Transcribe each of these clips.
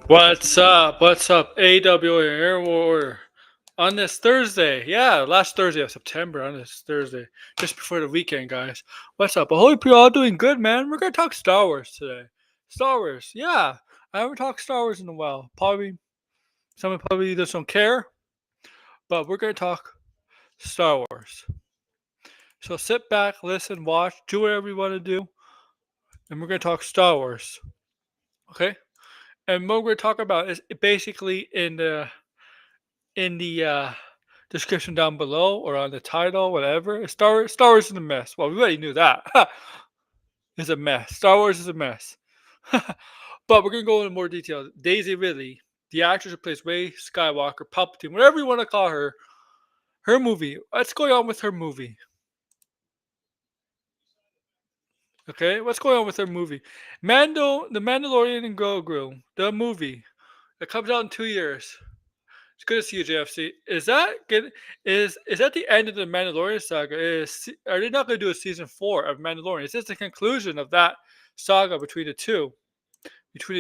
What's up? What's up? AWA Air Warrior. On this Thursday, yeah, last Thursday of September, on this Thursday, just before the weekend, guys. What's up? I hope you're all doing good, man. We're gonna talk Star Wars today. Star Wars, yeah. I haven't talked Star Wars in a while. Probably some probably just don't care, but we're gonna talk Star Wars. So sit back, listen, watch, do whatever you want to do, and we're gonna talk Star Wars. Okay? And what we're gonna talk about is basically in the description down below or on the title, whatever. Star Wars is a mess. Well, we already knew that. It's a mess. Star Wars is a mess. But we're gonna go into more detail. Daisy Ridley, the actress who plays Rey Skywalker, Palpatine, whatever you want to call her, her movie. What's going on with her movie? Okay, what's going on with her movie? The Mandalorian Grogu, the movie. It comes out in 2 years. It's good to see you, JFC. Is that good? Is that the end of the Mandalorian saga? Are they not going to do a season 4 of Mandalorian? Is this the conclusion of that saga between the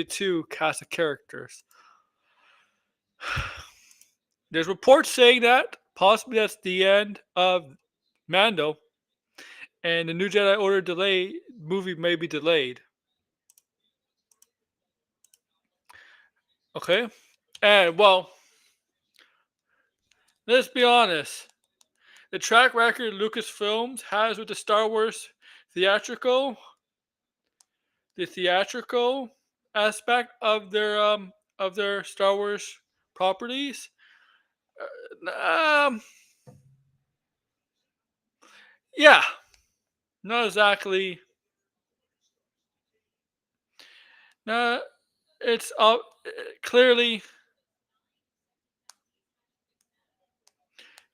two cast of characters? There's reports saying that possibly that's the end of Mando, and the New Jedi Order delay movie may be delayed. Okay, and well, let's be honest. The track record Lucasfilms has with the Star Wars theatrical, the theatrical aspect of their Star Wars properties, um, yeah, not exactly. No, it's clearly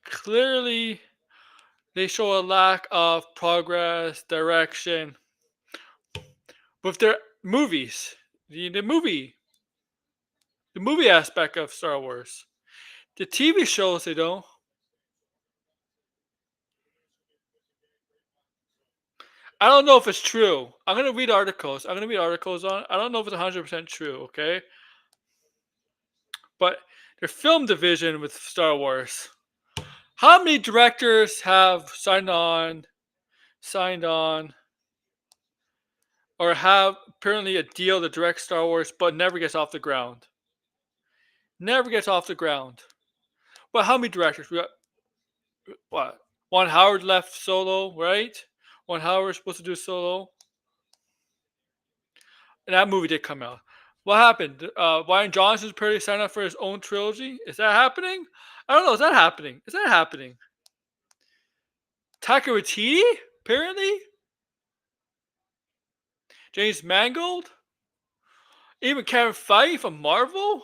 clearly they show a lack of progress, direction with their movies. The movie aspect of Star Wars. The TV shows they don't. I don't know if it's true. I'm gonna read articles. I'm gonna read articles on it. I don't know if it's 100% true. Okay, but their film division with Star Wars. How many directors have signed on, or have apparently a deal to direct Star Wars, but never gets off the ground? Never gets off the ground. But how many directors? We got what? Ron Howard left Solo, right? Ron Howard was supposed to do Solo, and that movie did come out. What happened? Ryan Johnson's apparently signed up for his own trilogy. Is that happening? I don't know. Is that happening? Is that happening? Taika Waititi? Apparently? James Mangold? Even Kevin Feige from Marvel?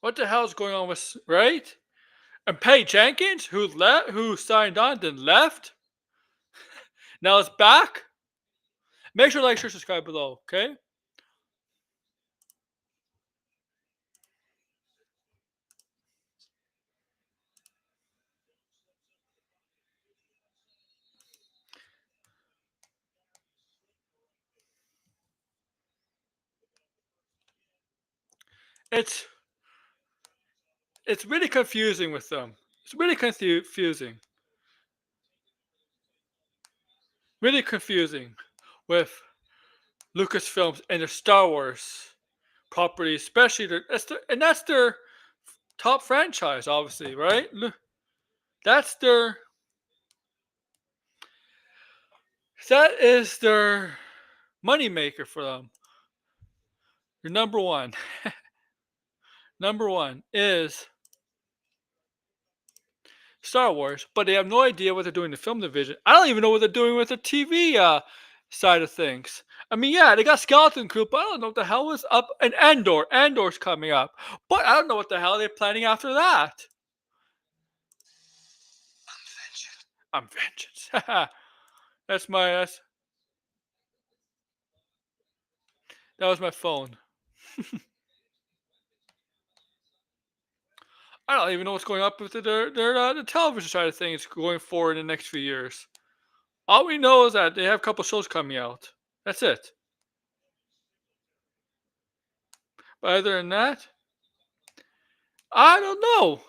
What the hell is going on with right? And Patty Jenkins, who signed on, then left. Now it's back. Make sure to like, share, subscribe below. Okay. It's it's really confusing with them. It's really confusing. Really confusing with Lucasfilms and their Star Wars property, especially and that's their top franchise, obviously, right? That's their that is their moneymaker for them. Your number one. Number one is Star Wars, but they have no idea what they're doing in the film division. I don't even know what they're doing with the TV side of things. I mean, yeah, they got Skeleton Crew, but I don't know what the hell was up. And Andor, Andor's coming up, but I don't know what the hell they're planning after that. I'm vengeance. That's that was my phone. I don't even know what's going up with the television side of things going forward in the next few years. All we know is that they have a couple shows coming out. That's it. But other than that, I don't know.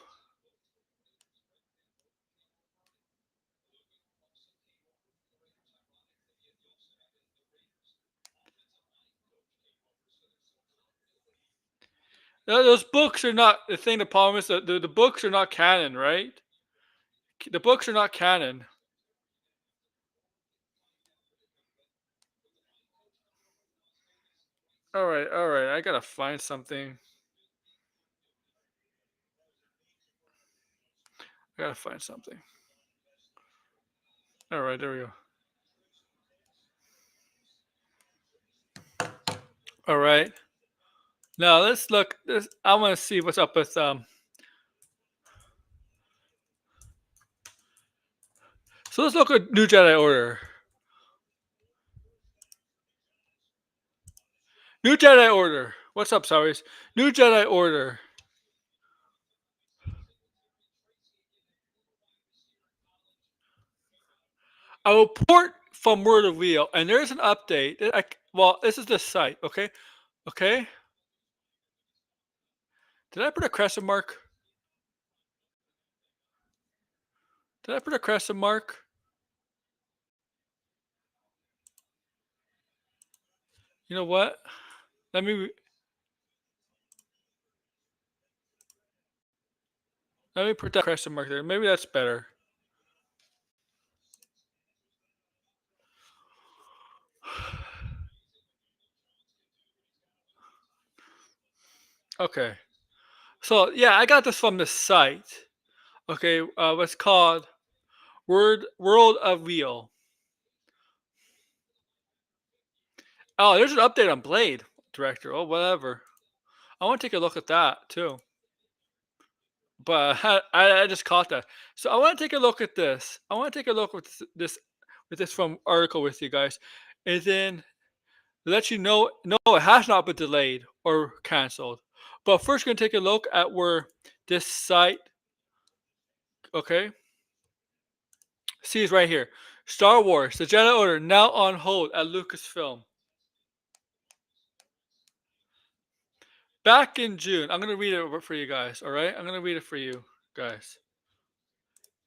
Those books are not the thing. The problem is that the books are not canon, right? The books are not canon. All right, all right. I gotta find something. I gotta find something. All right, there we go. All right. Now let's look. This I want to see what's up with. So let's look at New Jedi Order. New Jedi Order. What's up, sorry? New Jedi Order. I will port from Word of Wheel, and there's an update. Well, this is the site. Okay, okay. Did I put a crescent mark? Did I put a crescent mark? You know what? Let me let me put that crescent mark there. Maybe that's better. Okay. So yeah, I got this from the site. Okay, what's called World of Wheel. Oh, there's an update on Blade Director. Oh, whatever. I want to take a look at that too. But I just caught that. So I want to take a look at this. I want to take a look with this from article with you guys, and then let you know no, it has not been delayed or canceled. But first, we're gonna take a look at where this site. Okay, see it's right here. Star Wars: The Jedi Order now on hold at Lucasfilm. Back in June, I'm gonna read it for you guys. All right, I'm gonna read it for you guys.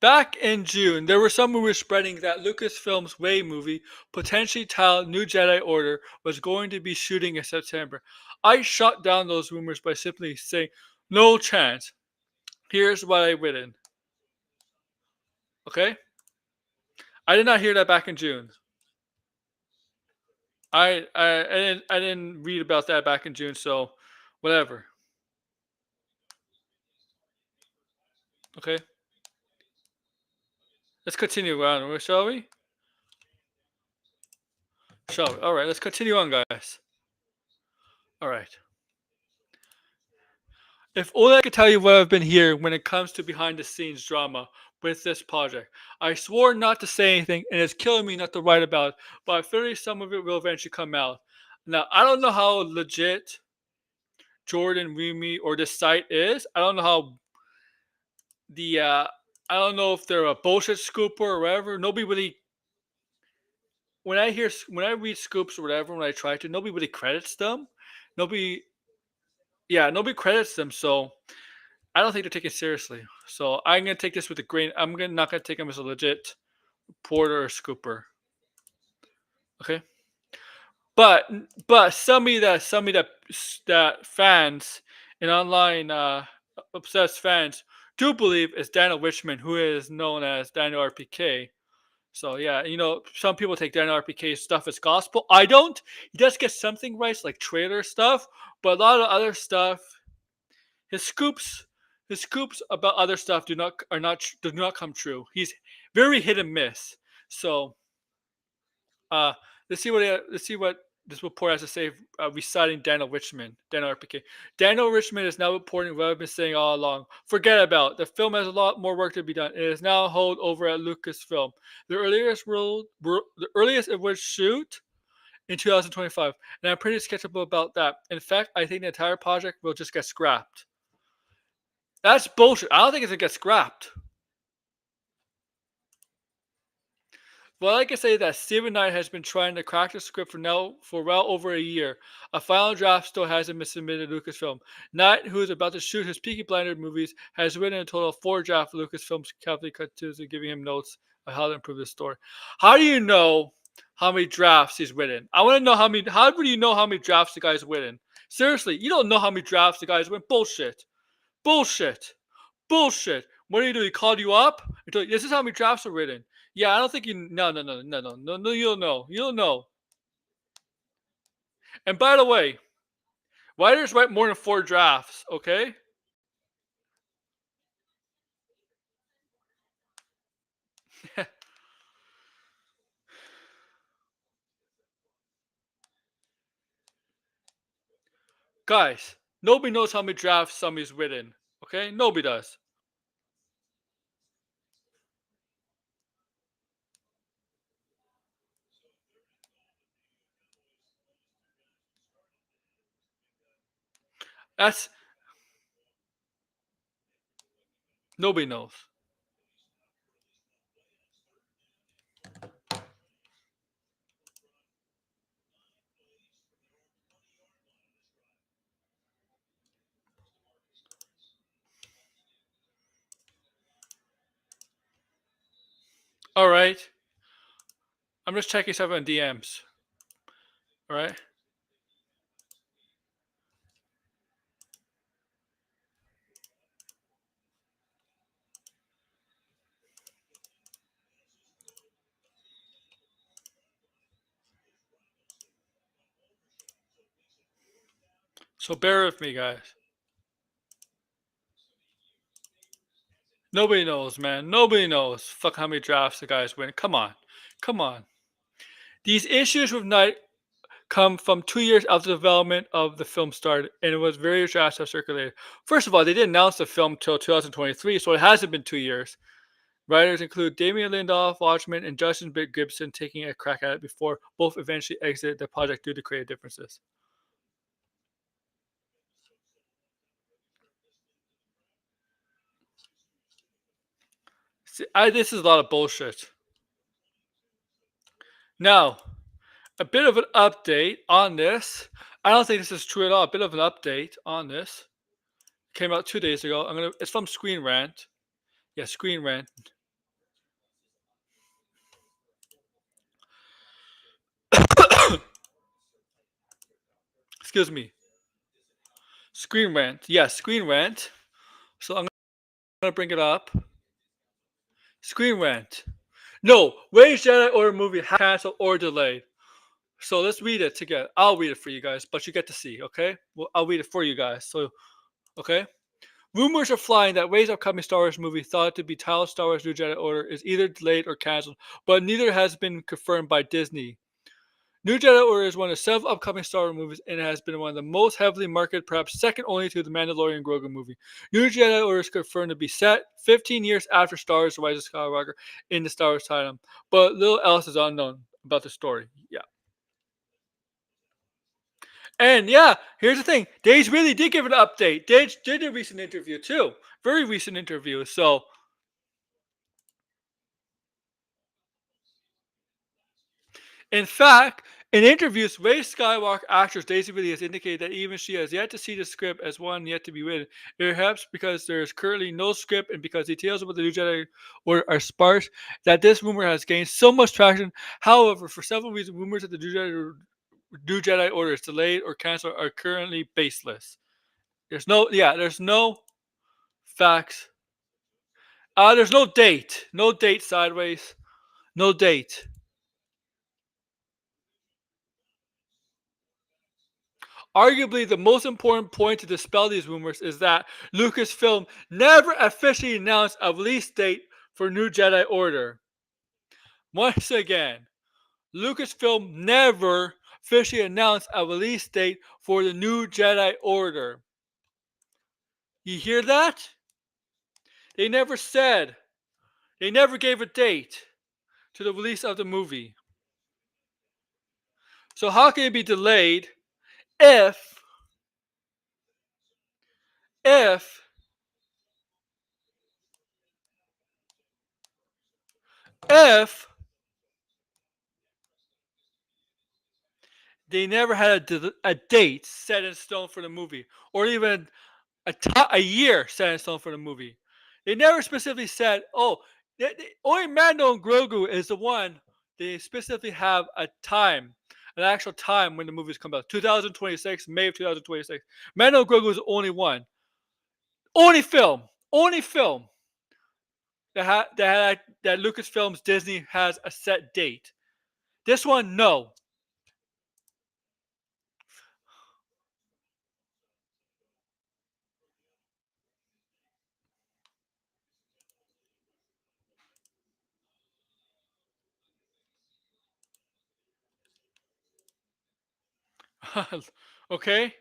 Back in June, there were some rumors spreading that Lucasfilm's Way movie, potentially titled New Jedi Order, was going to be shooting in September. I shut down those rumors by simply saying, no chance. Here's what I written. Okay? I did not hear that back in June. I didn't read about that back in June, so whatever. Okay? Let's continue on, shall we? Shall we? Alright, let's continue on, guys. Alright. If only I could tell you what I've been hearing when it comes to behind the scenes drama with this project. I swore not to say anything, and it's killing me not to write about it, but I figure some of it will eventually come out. Now, I don't know how legit Jordan, Remy, or this site is. I don't know how I don't know if they're a bullshit scooper or whatever. Nobody really. When I read scoops or whatever, when I try to, nobody really credits them. Nobody, yeah, nobody credits them. So I don't think they're taken seriously. So I'm gonna take this with a grain. Not gonna take them as a legit porter or scooper. Okay, but some of that fans and online obsessed fans do believe is Daniel Richmond, who is known as Daniel RPK. So yeah, some people take Daniel RPK's stuff as gospel. I don't. He does get something right, like trailer stuff, but a lot of other stuff His scoops, his scoops about other stuff do not come true. He's very hit and miss. So uh, let's see what this report has to say, reciting Daniel Richmond, Daniel RPK. Daniel Richmond is now reporting what I've been saying all along. Forget about it. The film has a lot more work to be done. It is now held over at Lucasfilm. The earliest it would shoot in 2025, and I'm pretty skeptical about that. In fact, I think the entire project will just get scrapped. That's bullshit. I don't think it's gonna get scrapped. Well, I can say that Stephen Knight has been trying to crack the script for well over a year. A final draft still hasn't been submitted to Lucasfilm. Knight, who is about to shoot his Peaky Blinders movies, has written a total of 4 drafts. Lucasfilm's carefully continuously giving him notes on how to improve the story. How do you know how many drafts he's written? I want to know how many. How do you know how many drafts the guy's written? Seriously, you don't know how many drafts the guy's written. Bullshit. Bullshit. Bullshit. What do you do? He called you up? He told you, this is how many drafts are written. Yeah, I don't think you. No, no, no, no, no, no, no. You don't know. You don't know. And by the way, writers write more than 4 drafts. Okay, guys. Nobody knows how many drafts somebody's written. Okay, nobody does. That's nobody knows. All right, I'm just checking stuff on DMs. All right. So bear with me, guys. Nobody knows, man. Nobody knows. Fuck how many drafts the guys win. Come on, come on. These issues with Knight come from 2 years after the development of the film started, and it was very fast have circulated. First of all, they didn't announce the film till 2023, so it hasn't been 2 years. Writers include Damien Lindelof, Watchmen, and Justin Big Gibson taking a crack at it before both eventually exited the project due to creative differences. See, this is a lot of bullshit. Now, a bit of an update on this. I don't think this is true at all. A bit of an update on this. Came out 2 days ago. It's from Screen Rant. Yeah, Screen Rant. Excuse me. Screen Rant. Yeah, Screen Rant. So I'm gonna bring it up. Screen Rant. No, Rage Jedi Order movie canceled or delayed. So let's read it together. I'll read it for you guys, but you get to see, okay? Well, I'll read it for you guys. So, okay? Rumors are flying that Rey's upcoming Star Wars movie, thought to be titled Star Wars New Jedi Order, is either delayed or canceled, but neither has been confirmed by Disney. New Jedi Order is one of several upcoming Star Wars movies and has been one of the most heavily marketed, perhaps second only to the Mandalorian Grogu movie. New Jedi Order is confirmed to be set 15 years after Star Wars: The Rise of Skywalker in the Star Wars title, but little else is unknown about the story. Yeah. And yeah, here's the thing. Days really did give an update. Days did a recent interview too. Very recent interview. So in fact, in interviews, Rey Skywalker actress Daisy Ridley has indicated that even she has yet to see the script as one yet to be written, perhaps because there is currently no script and because details about the new Jedi Order are sparse, that this rumor has gained so much traction. However, for several reasons, rumors that the new Jedi Order is delayed or canceled are currently baseless. There's no facts. There's no date. No date sideways. No date. Arguably, the most important point to dispel these rumors is that Lucasfilm never officially announced a release date for New Jedi Order. Once again, Lucasfilm never officially announced a release date for the New Jedi Order. You hear that? They never said, they never gave a date to the release of the movie. So how can it be delayed if if if they never had a date set in stone for the movie, or even a year set in stone for the movie? They never specifically said, "Oh, only Mando and Grogu is the one." They specifically have a time, an actual time when the movies come out. 2026, May of 2026. Mando and Grogu is the only one, only film that Lucasfilms Disney has a set date. This one, no. Okay.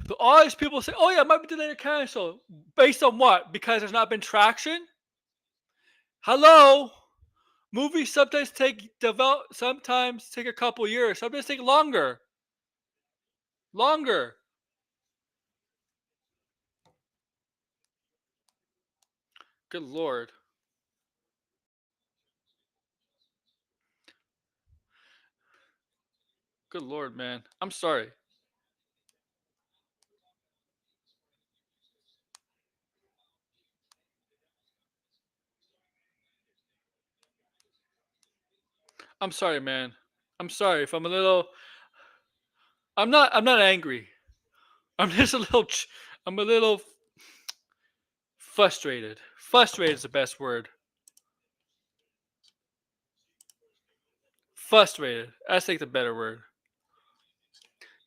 So all these people say, "Oh yeah, it might be delayed or canceled." Based on what? Because there's not been traction. Hello. Movies sometimes take a couple years. Sometimes take longer. Longer. Good lord. Good lord, man. I'm sorry. I'm sorry, man. I'm sorry if I'm a little. I'm not angry. I'm just a little. I'm a little frustrated. Frustrated is the best word. Frustrated. I think the better word.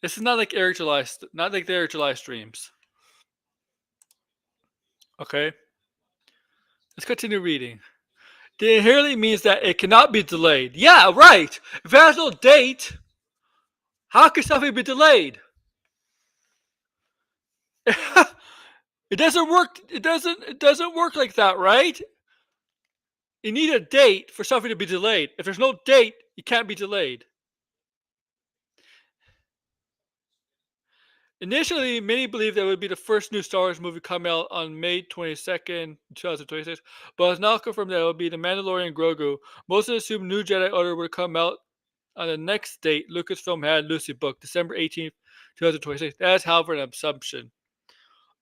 This is not like not like their July streams. Okay, let's continue reading. The inherently means that it cannot be delayed. Yeah, right. If it has no date, how can something be delayed? It doesn't work. It doesn't work like that, right? You need a date for something to be delayed. If there's no date, it can't be delayed. Initially, many believed that it would be the first new Star Wars movie come out on May 22nd, 2026, but it's now confirmed that it will be The Mandalorian Grogu. Most assumed New Jedi Order would come out on the next date Lucasfilm had loosely booked, December 18th, 2026. That is, however, an assumption.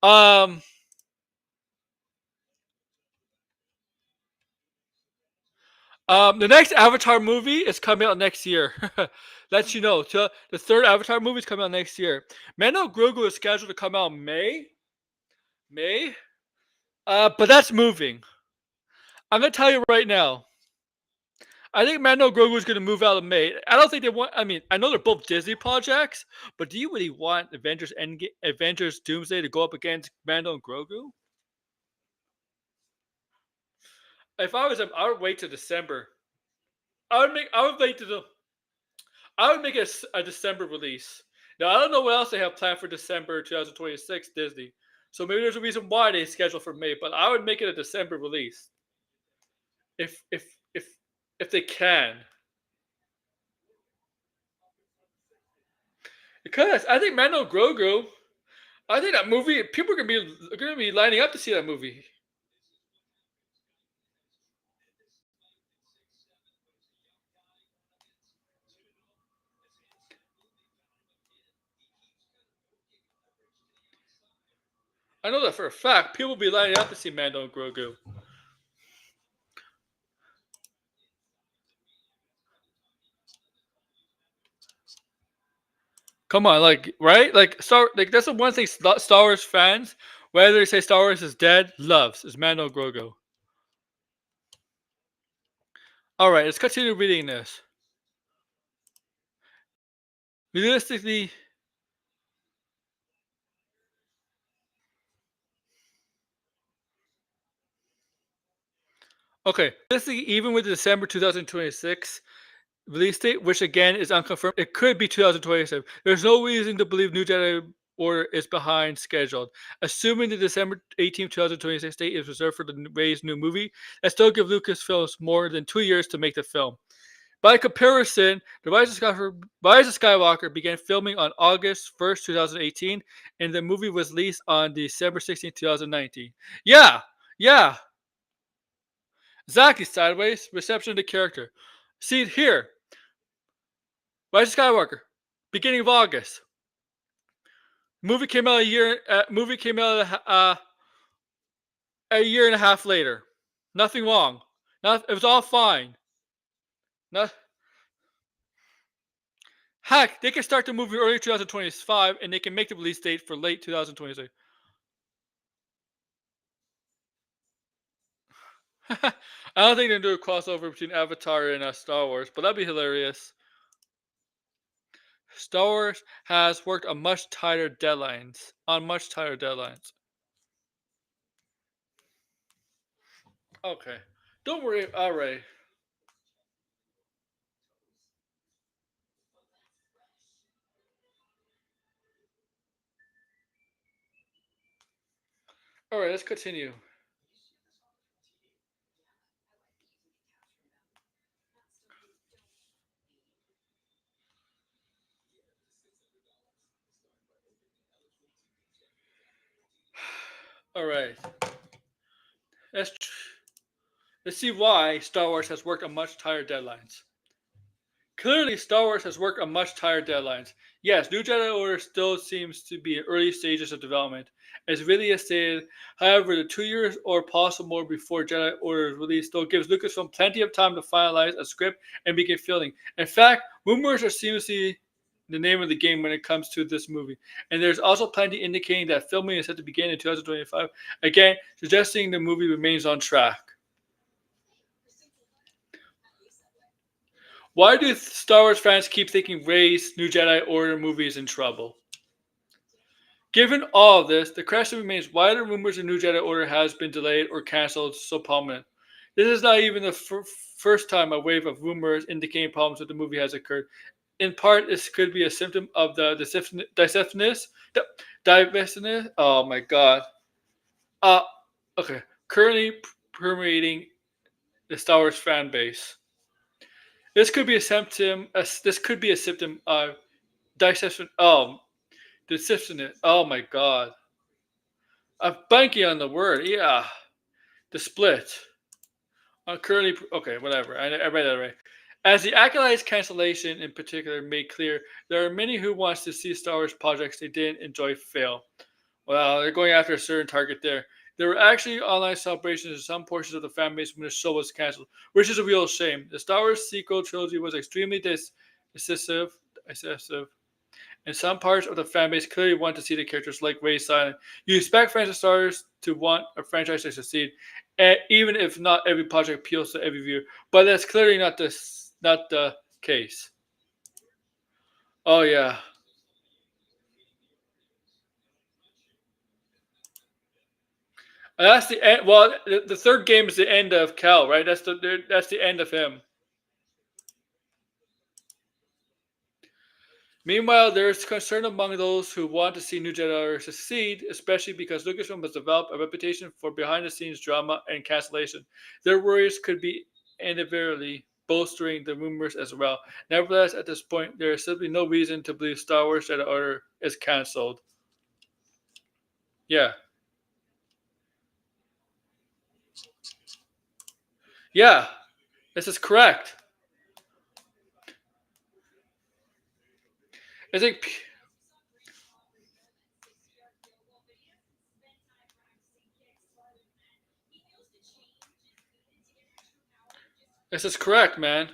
Um, the next Avatar movie is coming out next year. Let you know. The third Avatar movie is coming out next year. Mando Grogu is scheduled to come out in May. May? But that's moving. I'm gonna tell you right now. I think Mando Grogu is gonna move out of May. I don't think they want. I mean, I know they're both Disney projects, but do you really want Avengers Doomsday to go up against Mando and Grogu? If I was them, I would wait till December. I would wait to the. I would make it a December release. Now I don't know what else they have planned for December 2026 Disney. So maybe there's a reason why they schedule for May, but I would make it a December release if if if if they can. Because I think Mando Grogu, I think that movie people are gonna be lining up to see that movie. I know that for a fact. People will be lining up to see Mando and Grogu. Come on, like right? Like that's the one thing Star Wars fans, whether they say Star Wars is dead, loves is Mando Grogu. All right, let's continue reading this. Realistically, Okay, this is even with the December 2026 release date, which again is unconfirmed. It could be 2027. There's no reason to believe New Jedi Order is behind scheduled. Assuming the December 18th, 2026 date is reserved for the Rey's new movie, that still give Lucasfilms more than 2 years to make the film. By comparison, Rise of Skywalker began filming on August 1st, 2018, and the movie was released on December 16th, 2019. Yeah, yeah, exactly, Sideways. Reception of the character. See here, Rise of Skywalker, beginning of August. Movie came out a year. Movie came out a year and a half later. Nothing wrong. It was all fine. Not, heck, they can start the movie early 2025, and they can make the release date for late 2026. I don't think they do a crossover between Avatar and Star Wars, but that'd be hilarious. Star Wars has worked on much tighter deadlines. Okay, don't worry. All right, all right. Let's continue. All right. Let's let's see why Star Wars has worked on much tighter deadlines. Clearly, Star Wars has worked on much tighter deadlines. Yes, New Jedi Order still seems to be in early stages of development. As Ridley has stated, however, the 2 years or possible more before Jedi Order is released still gives Lucasfilm plenty of time to finalize a script and begin filming. In fact, rumors are seriously the name of the game when it comes to this movie. And there's also plenty indicating that filming is set to begin in 2025, again, suggesting the movie remains on track. Why do Star Wars fans keep thinking Rey's New Jedi Order movie is in trouble? Given all of this, the question remains why the rumors of New Jedi Order has been delayed or cancelled so prominent. This is not even the first time a wave of rumors indicating problems with the movie has occurred. In part, this could be a symptom of the divestiveness. Oh my god. Uh, okay. Currently permeating the Star Wars fan base. This could be a symptom. This could be a symptom of dissection. Deception. Oh my god. I'm banking on the word. Yeah. The split. I'm currently. Okay, whatever. I read that right. As the Acolyte's cancellation in particular made clear, there are many who wants to see Star Wars projects they didn't enjoy fail. Well, they're going after a certain target there. There were actually online celebrations in some portions of the fan base when the show was canceled, which is a real shame. The Star Wars sequel trilogy was extremely decisive, and some parts of the fan base clearly want to see the characters like Rey silent. You expect fans of Star Wars to want a franchise to succeed, and even if not every project appeals to every viewer. But that's clearly not the case. Oh yeah, that's the end. Well, the third game is the end of Cal, right? That's the end of him. Meanwhile, there is concern among those who want to see New Jedi succeed, especially because Lucasfilm has developed a reputation for behind-the-scenes drama and cancellation. Their worries could be inevitably bolstering the rumors as well. Nevertheless, at this point, there is simply no reason to believe Star Wars Jedi Order is cancelled. Yeah, yeah, this is correct. I think this is correct, man.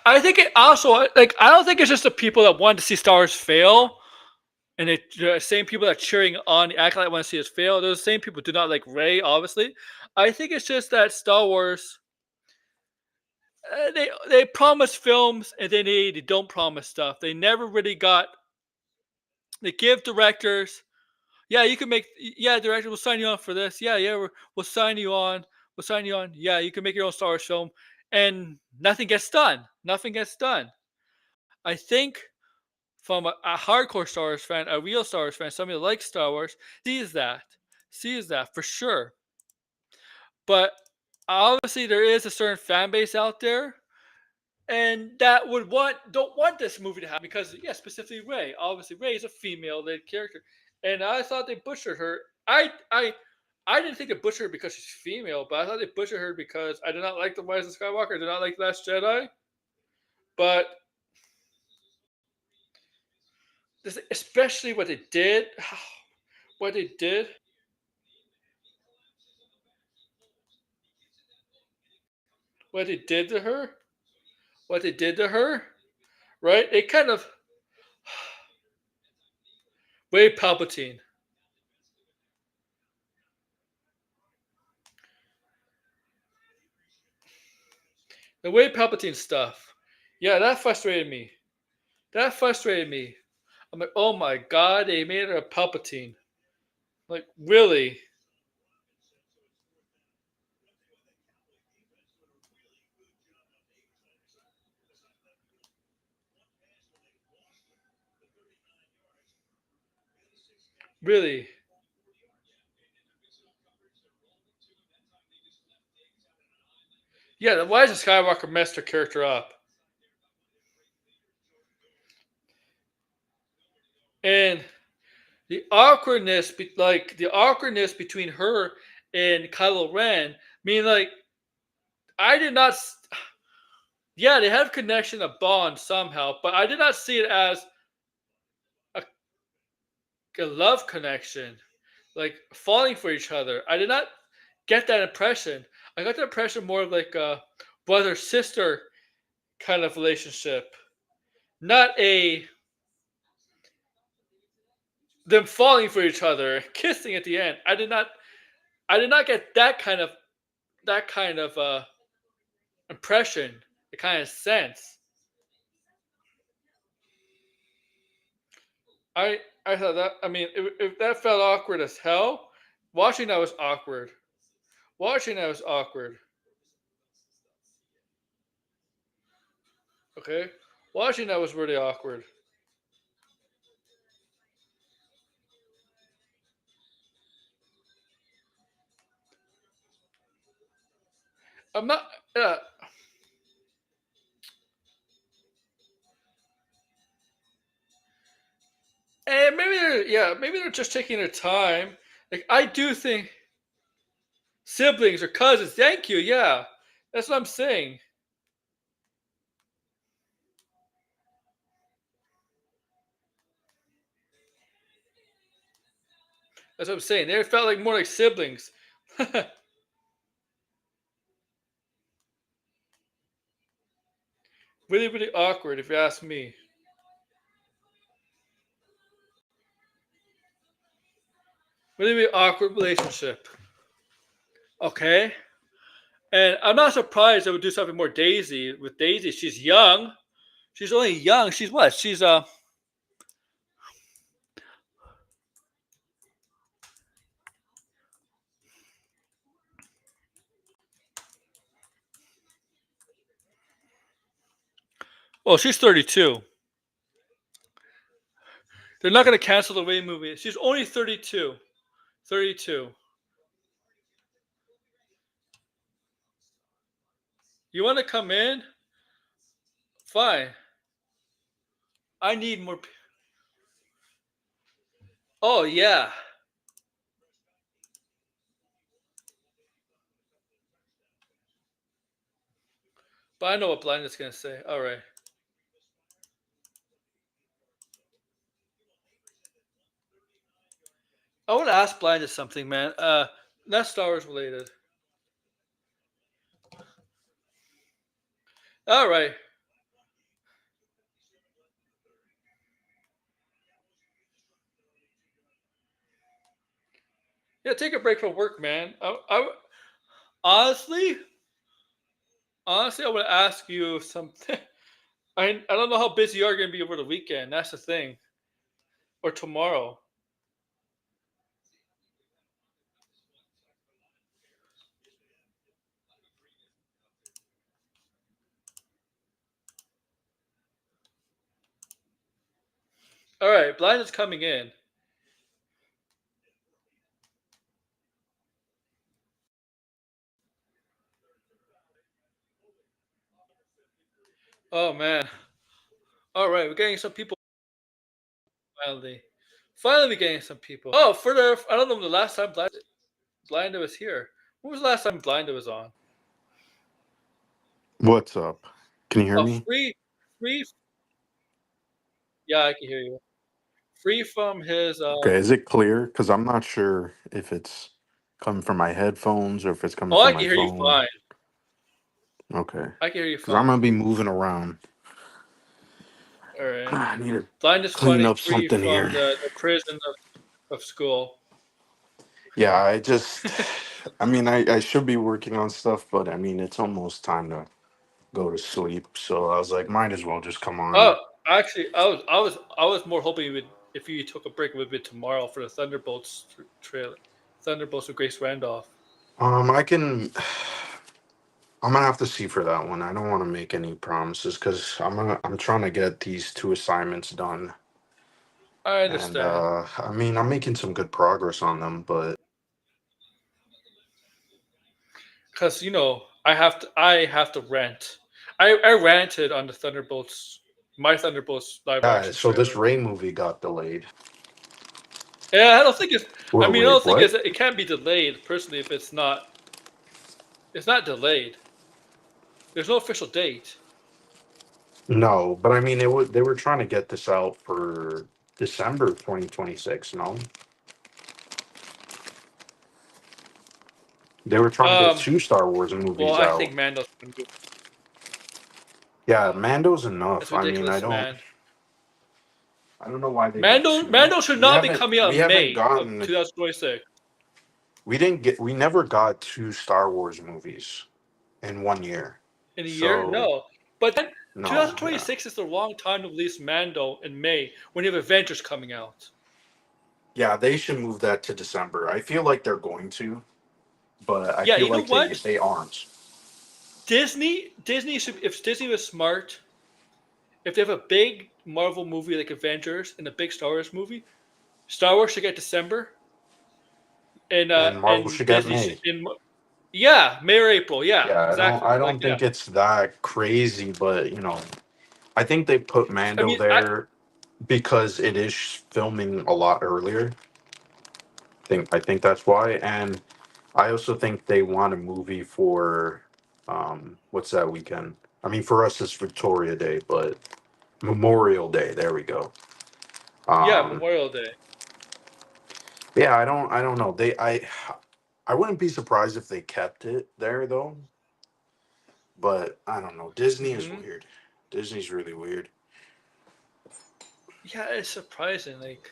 I think it also like I don't think it's just the people that want to see Star Wars fail. And the same people that are cheering on the Acolyte want to see us fail. Those same people do not like Ray, obviously. I think it's just that Star Wars, they promise films and then they don't promise stuff. They never really got. They give directors. Yeah, you can make. Yeah, director, we'll sign you on for this. Yeah, yeah, we'll sign you on. We'll sign you on. Yeah, you can make your own Star Wars film, and nothing gets done. Nothing gets done. I think from a hardcore Star Wars fan, a real Star Wars fan, somebody that likes Star Wars, sees that for sure. But obviously, there is a certain fan base out there, and that don't want this movie to happen because, yeah, specifically Ray. Obviously, Ray is a female lead character, and I thought they butchered her. I didn't think they butchered her because she's female, but I thought they butchered her because I did not like the Rise of Skywalker. I did not like the Last Jedi, but especially what they did, what they did, what they did to her, what they did to her, right? It kind of Ray Palpatine. The Ray Palpatine stuff. Yeah, that frustrated me. That frustrated me. I'm like, oh my god, they made her a Palpatine. Like, really? Really? Yeah, why does Skywalker messed her character up? And the awkwardness between her and Kylo Ren. I mean, like, I did not. Yeah, they have connection, a bond somehow, but I did not see it as a, a love connection, like falling for each other. I did not get that impression. I got the impression more of like a brother sister kind of relationship, not a them falling for each other, kissing at the end. I did not get that kind of impression, the kind of sense. I thought that. I mean, if that felt awkward as hell, watching that was awkward. Watching that was awkward. Okay, watching that was really awkward. I'm not. Yeah, and maybe they're just taking their time. Like I do think siblings or cousins. Thank you. Yeah, that's what I'm saying. That's what I'm saying. They felt like more like siblings. Really, really awkward, if you ask me. Really, really awkward relationship. Okay, and I'm not surprised they would do something more Daisy with Daisy. She's young. She's only young. She's what? She's well, she's 32. They're not going to cancel the Ray movie. She's only 32. 32. You want to come in? Fine. I need more. Oh yeah, but I know what Blind is going to say. All right. I want to ask Blind something, man. Not Star Wars related. All right. Yeah, take a break from work, man. Honestly, honestly, I would ask you something. I don't know how busy you are going to be over the weekend. That's the thing. Or tomorrow. All right, Blind is coming in. Oh man. All right, we're getting some people finally. Finally, we're getting some people. Oh, for the I don't know the last time Blind was here. When was the last time Blind was on? What's up? Can you hear Oh, me? free. Yeah, I can hear you. Free from his. Okay, is it clear? Because I'm not sure if it's coming from my headphones or if it's coming Oh, I from can my hear you phone. fine. Okay, I can hear you because I'm fine. gonna be moving around. All right. I need to Blind is clean funny. up Free something from here. the prison of school. Yeah, I just, I mean, I should be working on stuff, but I mean, it's almost time to go to sleep. So I was like, might as well just come Oh, on. actually, I was more hoping you would if you took a break, it would be tomorrow for the Thunderbolts trailer. Thunderbolts with Grace Randolph. I can. I'm gonna have to see for that one. I don't want to make any promises because I'm trying to get these two assignments done. I And understand. I mean, I'm making some good progress on them, but Because I have to rent. I rented on the Thunderbolts, my Thunderbolts live yeah. action So this trailer. Ray movie got delayed. Yeah, I don't think it's. I Wait, mean, I wait, don't think what? it can't be delayed personally if it's not. It's not delayed. There's no official date. No, but I mean, they were trying to get this out for December 2026. No, they were trying to get Um. two Star Wars Well, movies I think out. Mando's gonna be. Yeah, Mando's It's enough. I mean, ridiculous, man. I don't know why they got Mando two. Mando should not be coming out We in haven't May of gotten, 2026 we never got two Star Wars movies in 1 year. in a year. So No, but then no, yeah. 2026 is the wrong time to release Mando in May when you have Avengers coming out. Yeah, they should move that to December. I feel like they're going to, but I Yeah, feel you know like what? they aren't. Disney should if Disney was smart, if they have a big Marvel movie like Avengers and a big Star Wars movie, Star Wars should get December And Marvel and should get Disney should May. in yeah May or April. Yeah, Yeah, exactly. I Like don't yeah. think it's that crazy, but I think they put I Mando mean there because it is filming a lot earlier. I think that's why, and I also think they want a movie for what's that weekend? I mean, for us it's Victoria Day, but Memorial Day. There we go. yeah Um, Memorial Day. yeah, I don't know. I wouldn't be surprised if they kept it there though. But I don't know. Disney is Hmm. weird. Disney's really weird. Yeah, it's surprising. Like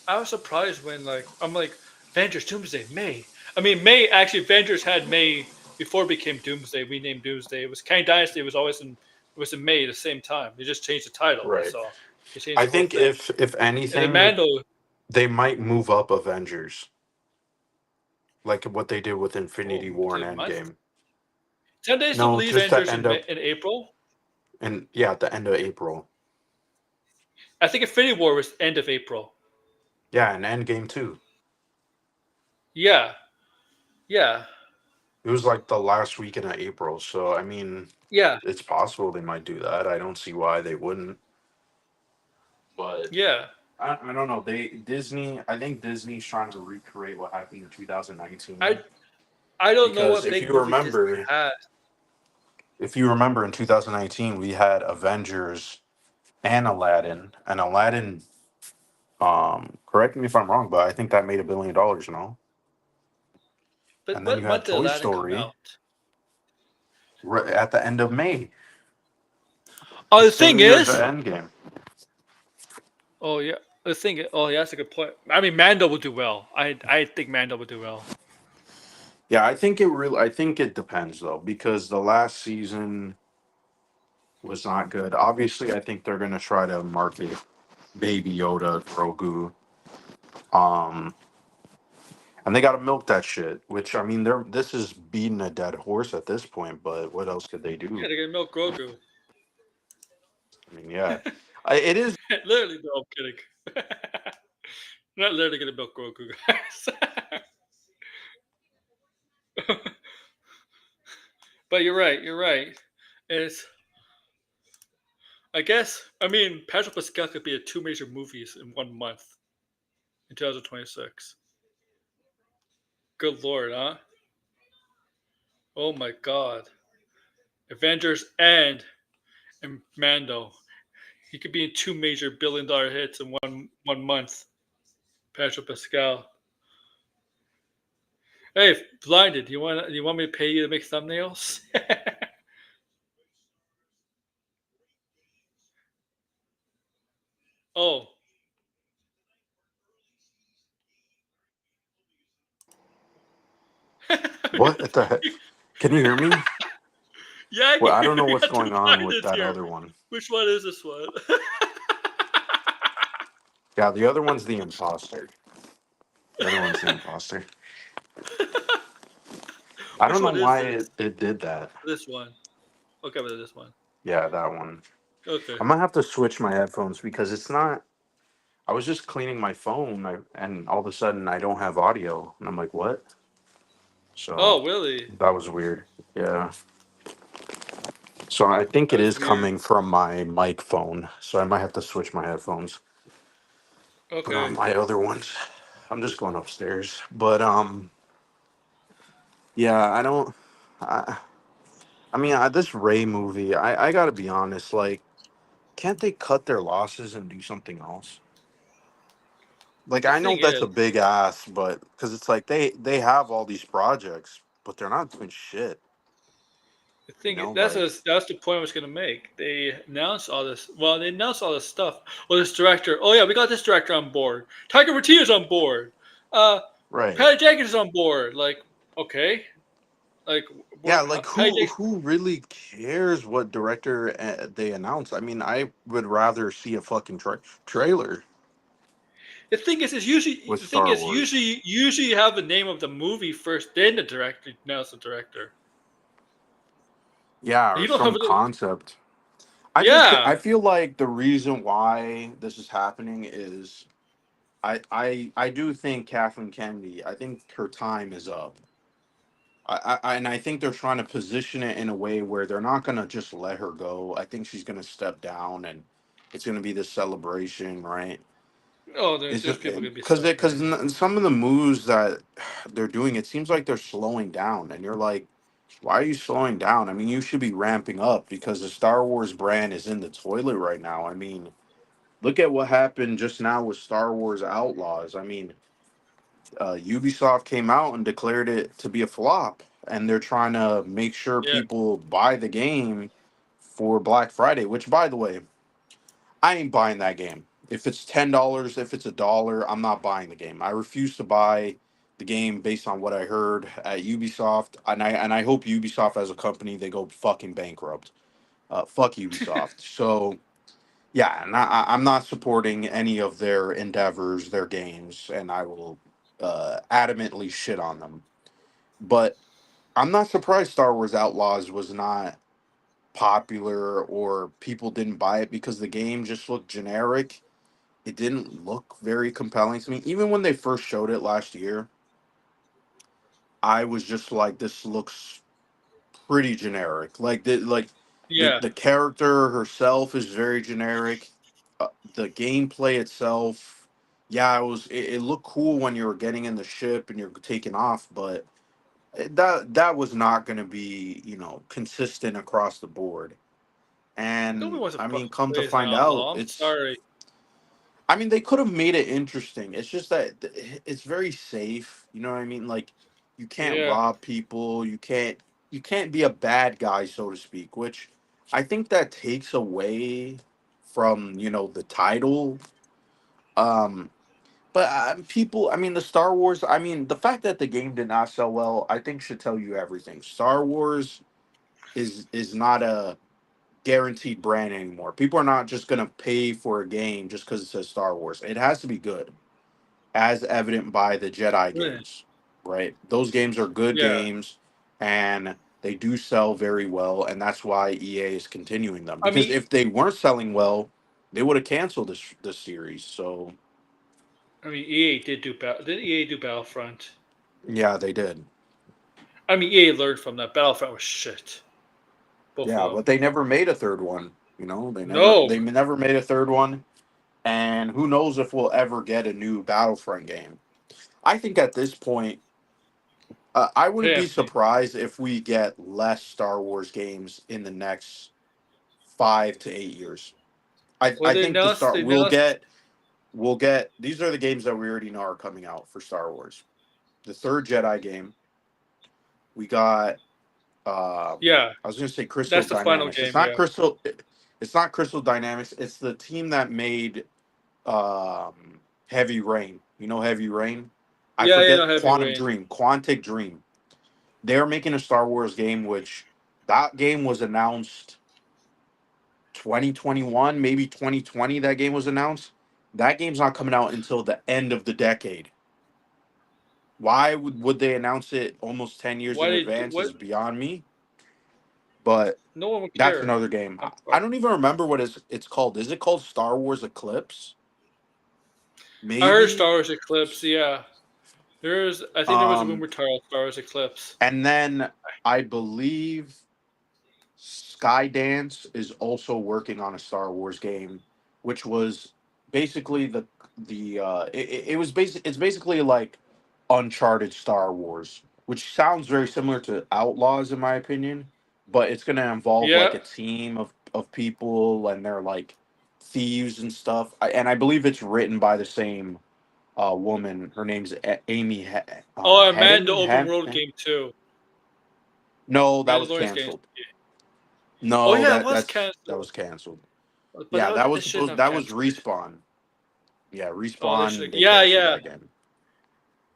I was surprised when I'm like Avengers Doomsday May. I mean May actually Avengers had May before it became Doomsday. We named Doomsday. It was Kang Dynasty. It was in May at the same time. They just changed the title. That's Right. all. They changed I the whole think thing. if And then anything, Mando. they might move up Avengers, like what they did with Infinity Oh, War and to a month. Endgame. 10 days to No, release just to Avengers end up In April. and yeah, at the end of April. I think Infinity War was end of April. Yeah, and Endgame too. Yeah, yeah, It was like the last weekend of April. So I mean, yeah, it's possible they might do that. I don't see why they wouldn't. But yeah. I don't know. Disney. I think Disney's trying to recreate what happened in 2019 I I don't know because what big movie Disney has. if you remember in 2019 we had Avengers and Aladdin, and Aladdin. Correct me if I'm wrong, but I think that made $1 billion. But And then what you month had did Toy Aladdin come Story out? right at the end of May, Oh, the the thing same year as the is, Endgame. oh yeah, oh yeah, that's a good point. I mean, Mando will do well. I think Mando will do well. Yeah, I think it depends though because the last season was not good. Obviously, I think they're gonna try to market Baby Yoda, Grogu, um, and they got to milk that shit. Which I mean, this is beating a dead horse at this point. But what else could they Yeah, do? they're gonna milk Grogu. I mean, yeah. It is. Literally, no, I'm kidding. Not literally gonna build Grogu, guys. But you're right. You're right. It's. I guess. I mean, Patrick Pascal could be in two major movies in 1 month in 2026. Good lord, huh? Oh my god. Avengers and Mando. He could be in two major billion-dollar hits in one month. Patrick Pascal. Hey, blinded. You want me to pay you to make thumbnails? Oh. What the heck? Can you hear me? Yeah, I can Well, I hear don't know you what's got going two on with blinded that here. other one. Which one is this one? Yeah, the other one's the imposter. The other one's the imposter. I Which don't know one is why this? it did that. This one. Okay, but this one. Yeah, that one. Okay. I might have to switch my headphones because it's not. I was just cleaning my phone and all of a sudden I don't have audio. And I'm like, what? So Oh, really? that was weird. Yeah. So I think it That's is weird. coming from my mic phone. So I might have to switch my headphones. Put on Okay. my other ones. I'm just going upstairs. But yeah, I don't. I, I mean, this Ray movie. I gotta be honest. Like, can't they cut their losses and do something else? Like, The I know thing that's is, a big ask, but because it's like they have all these projects, but they're not doing shit. Like, that's the point I was gonna make. They announced all this. Well, they announced all this stuff. Well, this director. Oh yeah, we got this director on board. Tiger Waititi's on board. Uh, right? Patty Jenkins is on board. Like, okay, like, Yeah, what? like Patty who Jenkins. who really cares what director they announce? I mean, I would rather see a fucking trailer with The thing Star is Wars. usually you have the name of the movie first, then the director announce the director. Yeah, or You don't have some the. concept. I Yeah. feel like the reason why this is happening is I do think Kathleen Kennedy. I think her time is up. And I think they're trying to position it in a way where they're not gonna just let her go. I think she's gonna step down, and it's gonna be this celebration, right? Oh, It's there's people gonna be because celebrating. some of the moves that they're doing, it seems like they're slowing down, and you're like, why are you slowing down? I mean, you should be ramping up because the Star Wars brand is in the toilet right now. I mean, look at what happened just now with Star Wars Outlaws. I mean, Ubisoft came out and declared it to be a flop, and they're trying to make sure Yeah. people buy the game for Black Friday. Which, by the way, I ain't buying that game. If it's $10, if it's $1, I'm not buying the game. I refuse to buy the game based on what I heard at Ubisoft, and I hope Ubisoft as a company they go fucking bankrupt. Fuck Ubisoft. So yeah, and I'm not supporting any of their endeavors, their games, and I will adamantly shit on them. But I'm not surprised Star Wars Outlaws was not popular or people didn't buy it because the game just looked generic. It didn't look very compelling to me. Even when they first showed it last year, I was just like, this looks pretty generic. Yeah. The character herself is very generic. The gameplay itself, yeah, it looked cool when you were getting in the ship and you're taking off, but that was not going to be consistent across the board. Nobody And wants to I mean, fucking come to play as an find out, outlaw. I'm it's sorry. I mean, they could have made it interesting. It's just that it's very safe. You know what I mean? Like, you can't Yeah. rob people. You can't be a bad guy, so to speak. Which I think that takes away from the title. Um, but people, I mean, the Star Wars. I mean, the fact that the game did not sell well, I think should tell you everything. Star Wars is not a guaranteed brand anymore. People are not just gonna pay for a game just because it says Star Wars. It has to be good, as evident by the Jedi Really. games, right? Those games are good Yeah. games, and they do sell very well, and that's why EA is continuing them. I Because mean, if they weren't selling well, they would have canceled this series. So I mean, EA did do did EA do Battlefront? yeah, they did. I mean, EA learned from that. Battlefront was shit. Both of Yeah, them. but they never made a third one. No. They never made a third one, and who knows if we'll ever get a new Battlefront game. I think at this point, I wouldn't be Fancy. surprised if we get less Star Wars games in the next 5 to 8 years. Well, I they think announced. They announced. we'll get these are the games that we already know are coming out for Star Wars. The third Jedi game. We got Yeah, I was gonna say Crystal that's the final Dynamics. game. Yeah. It's not Crystal Dynamics, it's the team that made Heavy Rain. You know Heavy Rain? I Yeah, you forget know, Heavy Rain. Quantic Dream. They're making a Star Wars game, which that game was announced 2021, maybe 2020. That game was announced. That game's not coming out until the end of the decade. Why would they announce it almost 10 years Why in did advance what? is beyond me. But No one would that's care. another game. I'm I sorry. don't even remember what it's called. Is it called Star Wars Eclipse? I heard Maybe. Star Wars Eclipse. Yeah, there's. I think there was a Um, rumor title Star Wars Eclipse. and then I believe Skydance is also working on a Star Wars game, which was basically it's basically like Uncharted Star Wars, which sounds very similar to Outlaws in my opinion, but it's gonna involve like Yeah. a team of people and they're like thieves and stuff. And I believe it's written by the same woman. Her name's Amy Oh, and Man, the Heading. open world game too. No, that was Mandalorian's game. canceled. Oh No, yeah, it was that canceled. was canceled. But Yeah, that they was shouldn't supposed have that was canceled it. Respawn. Yeah, Oh, they Respawn should. they Yeah, canceled yeah. that game.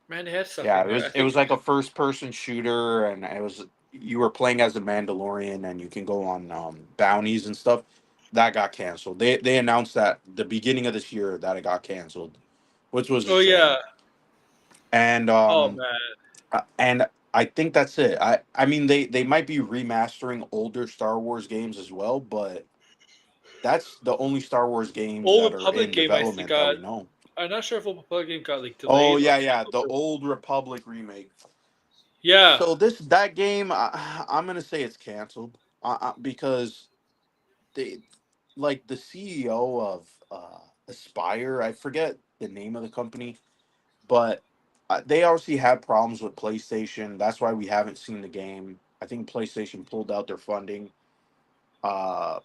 Man, they had stuff Yeah, in there. I it think. was like a first person shooter and it was you were playing as a Mandalorian and you can go on bounties and stuff. That got canceled. They announced that the beginning of this year that it got canceled, which was a Oh yeah. shame. And Oh man. and I think that's it. I mean they might be remastering older Star Wars games as well, but that's the only Star Wars games Old that are Republic in game. I think development that got. we know. I'm not sure if Old Republic game got like Oh delayed or yeah, yeah, canceled. the old Republic remake. Yeah. So that game, I'm gonna say it's canceled because they like the CEO of Aspire. I forget the name of the company, but they obviously had problems with PlayStation. That's why we haven't seen the game. I think PlayStation pulled out their funding. Uh,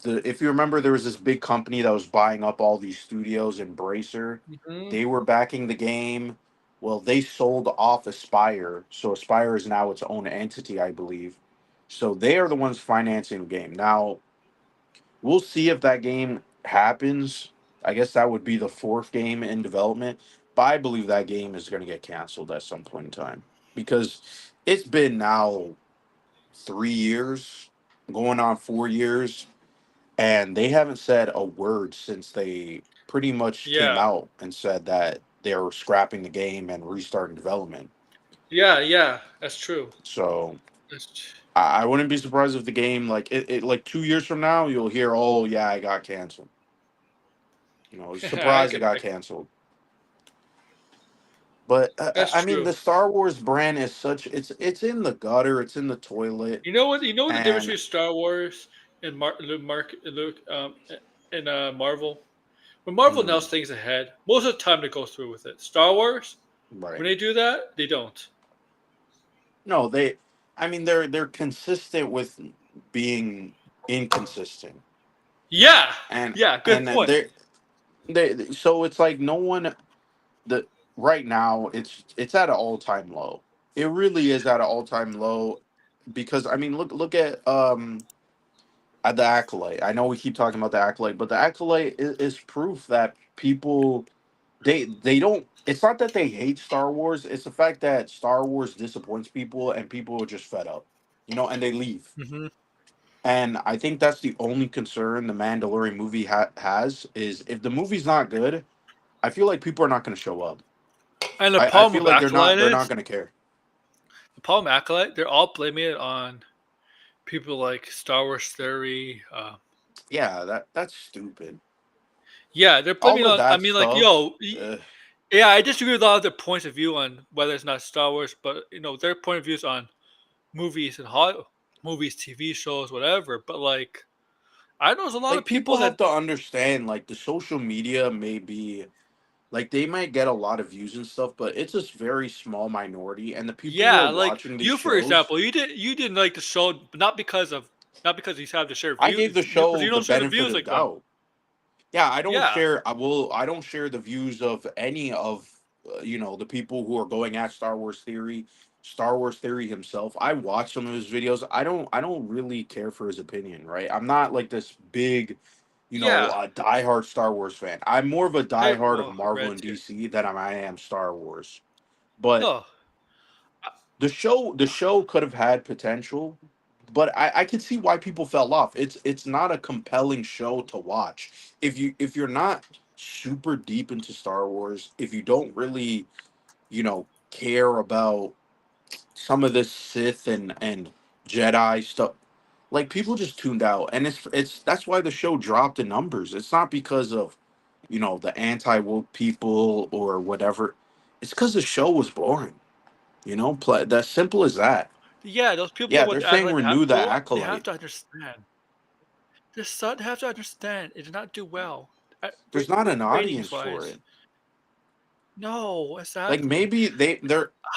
if you remember, there was this big company that was buying up all these studios, Embracer. Hmm. They were backing the game. Well, they sold off Aspire, so Aspire is now its own entity, I believe. So they are the ones financing the game. Now we'll see if that game happens. I guess that would be the fourth game in development, but I believe that game is going to get canceled at some point in time because it's been now 3 years, going on 4 years, and they haven't said a word since they pretty much came Yeah. out and said that they were scrapping the game and restarting development. Yeah. Yeah. That's true. So That's. I wouldn't be surprised if the game like 2 years from now you'll hear, oh yeah, it got canceled. I Surprised it could. got canceled. But That's I mean, true. the Star Wars brand is such it's in the gutter, it's in the toilet, You know what? You know what the difference and between Star Wars and Luke, and Marvel. When Marvel mm, announces things ahead, most of the time they go through with it. Star Wars, when right. they do that, they don't. No, I mean they're consistent with being inconsistent. Yeah. and Yeah. Good and point. so it's like no one the right now it's at an all-time low. It really is at an all-time low because I mean look at the Acolyte. I know we keep talking about the Acolyte, but the Acolyte is proof that people they don't it's not that they hate Star Wars, it's the fact that Star Wars disappoints people and people are just fed up, and they leave. Hmm. And I think that's the only concern the Mandalorian movie has is if the movie's not good, I feel like people are not going to show up. And the I problem feel with like Acolyte they're not is going to care. the problem with Acolyte. They're all blaming it on people like Star Wars Theory. Yeah, that's stupid. Yeah, they're blaming All of on. I that mean, like, stuff. yeah, I disagree with a lot of their points of view on whether it's not Star Wars, but their point of views on movies and movies, TV shows, whatever. But like, I know there's a lot of Like people people that, have to understand, like the social media may be like they might get a lot of views and stuff, but it's a very small minority, and the people who are yeah, like watching these you, for shows. example, you didn't like the show, but not because you have to share I gave the views, because show you the don't share the benefit views of like them. doubt. Yeah, I don't Yeah, share. I don't share the views of any of the people who are going at Star Wars theory. Star Wars theory himself. I watch some of his videos. I don't really care for his opinion. Right. I'm not like this big, yeah. diehard Star Wars fan. I'm more of a Hey, diehard of well, Marvel red and too. DC than I am Star Wars. But No, the show could have had potential, but I could see why people fell off. It's not a compelling show to watch. If you're not super deep into Star Wars, if you don't really, care about some of this Sith and Jedi stuff, like people just tuned out. And it's that's why the show dropped in numbers. It's not because of, the anti-woke people or whatever. It's because the show was boring. That's simple as that. yeah, those people that Yeah, want they're to act saying like renew the they have acolyte. to understand. They have to understand. It did not do well, There's not an ratings audience for wise. it. No, Like exactly.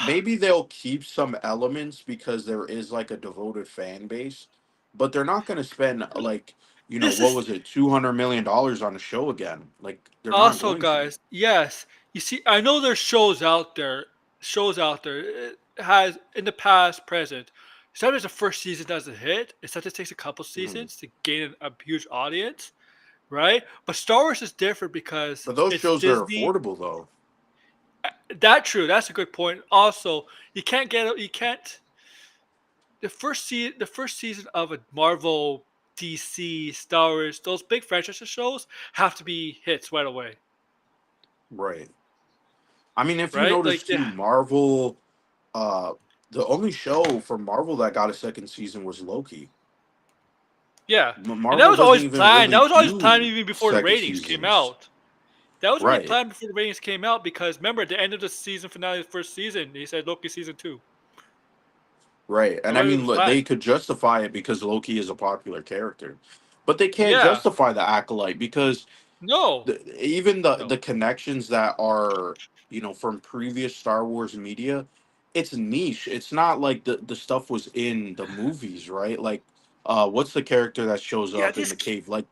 maybe they'll keep some elements because there is like a devoted fan base, but they're not going to spend like, This what is was it, $200 million on a show again? Like they're not also, going to. guys. Yes, you see, I know there's shows out there. It has in the past, present. Sometimes the first season doesn't hit. It sometimes takes a couple Mhm. seasons to gain a huge audience, right? But Star Wars is different because But those it's shows are Disney. affordable though. That true. That's a good point. Also, you can't the first season of a Marvel, DC, Star Wars, those big franchise shows have to be hits right away, Right. I mean, if you right? notice too, Marvel, uh, the only show for Marvel that got a second season was Loki. Yeah, and that Marvel was doesn't always even planned. That really was always planned do even before the second ratings came seasons. out. That was already Right. planned before the ratings came out because remember at the end of the season finale of the first season, he said Loki season two. Right. That And I already mean, was they planned. could justify it because Loki is a popular character. But they can't Yeah, justify the acolyte because no, even the no. connections that are, from previous Star Wars media, it's niche. It's not like the stuff was in the movies, right? Like what's the character that shows Yeah, up in the cave? Like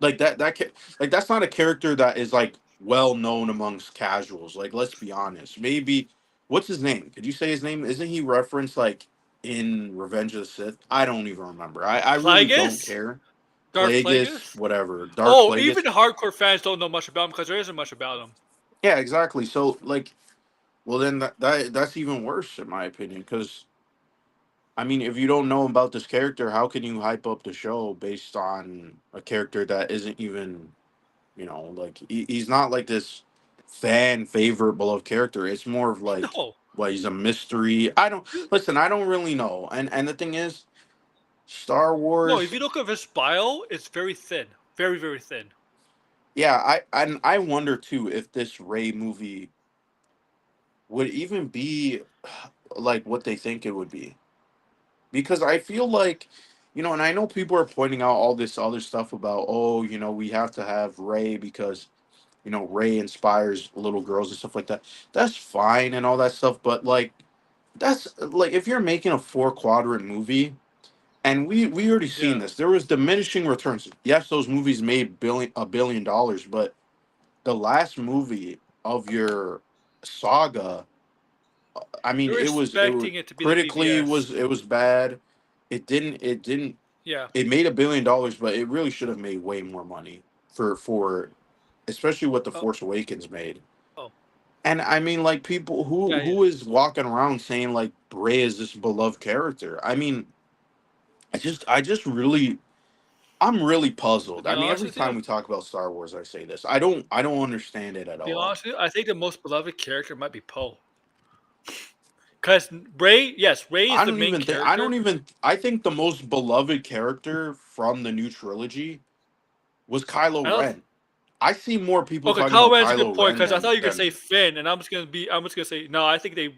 like that's not a character that is like well known amongst casuals. Like let's be honest. Maybe what's his name? Could you say his name? Isn't he referenced like in Revenge of the Sith? I don't even remember. I really don't Plagueis, care. Darth Plagueis, Plagueis. whatever. Darth Oh, even Plagueis. the hardcore fans don't know much about him because there isn't much about him. Yeah, exactly. So like, well then that's even worse in my opinion because I mean if you don't know about this character, how can you hype up the show based on a character that isn't even, like he's not like this fan favorite beloved character. It's more of like, No, well, he's a mystery. I don't listen. I don't really know. And the thing is, Star no. If Wars. you look at his bio, it's very thin, very very thin. Yeah, I wonder too if this Ray movie would even be like what they think it would be, because I feel like, and I know people are pointing out all this other stuff about, oh, we have to have Ray because Ray inspires little girls and stuff like that. That's fine and all that stuff, but like that's like if you're making a four quadrant movie, and we already seen Yeah, this. There was diminishing returns. Yes, those movies made $1 billion, but the last movie of your saga, I mean, they're it was expecting it to be like critically BBS. it was bad. It didn't Yeah. it made $1 billion, but it really should have made way more money for especially what the Oh, Force Awakens made. oh, And I mean, like people who yeah, yeah. who is walking around saying like Bray is this beloved character. I mean, I just really, I'm really To puzzled. be I mean, honest every with you, time we talk about Star Wars, I say this. I don't understand it at all. I think the most beloved character might be Poe. Because Ray, yes, Ray is I the don't main even think I character. don't even I think the most beloved character from the new trilogy was I Kylo don't. Ren. I see more people Okay, talking Kylo about Ren's a good Kylo point Ren because I thought you were gonna say than Finn, and I'm just gonna say no. I think they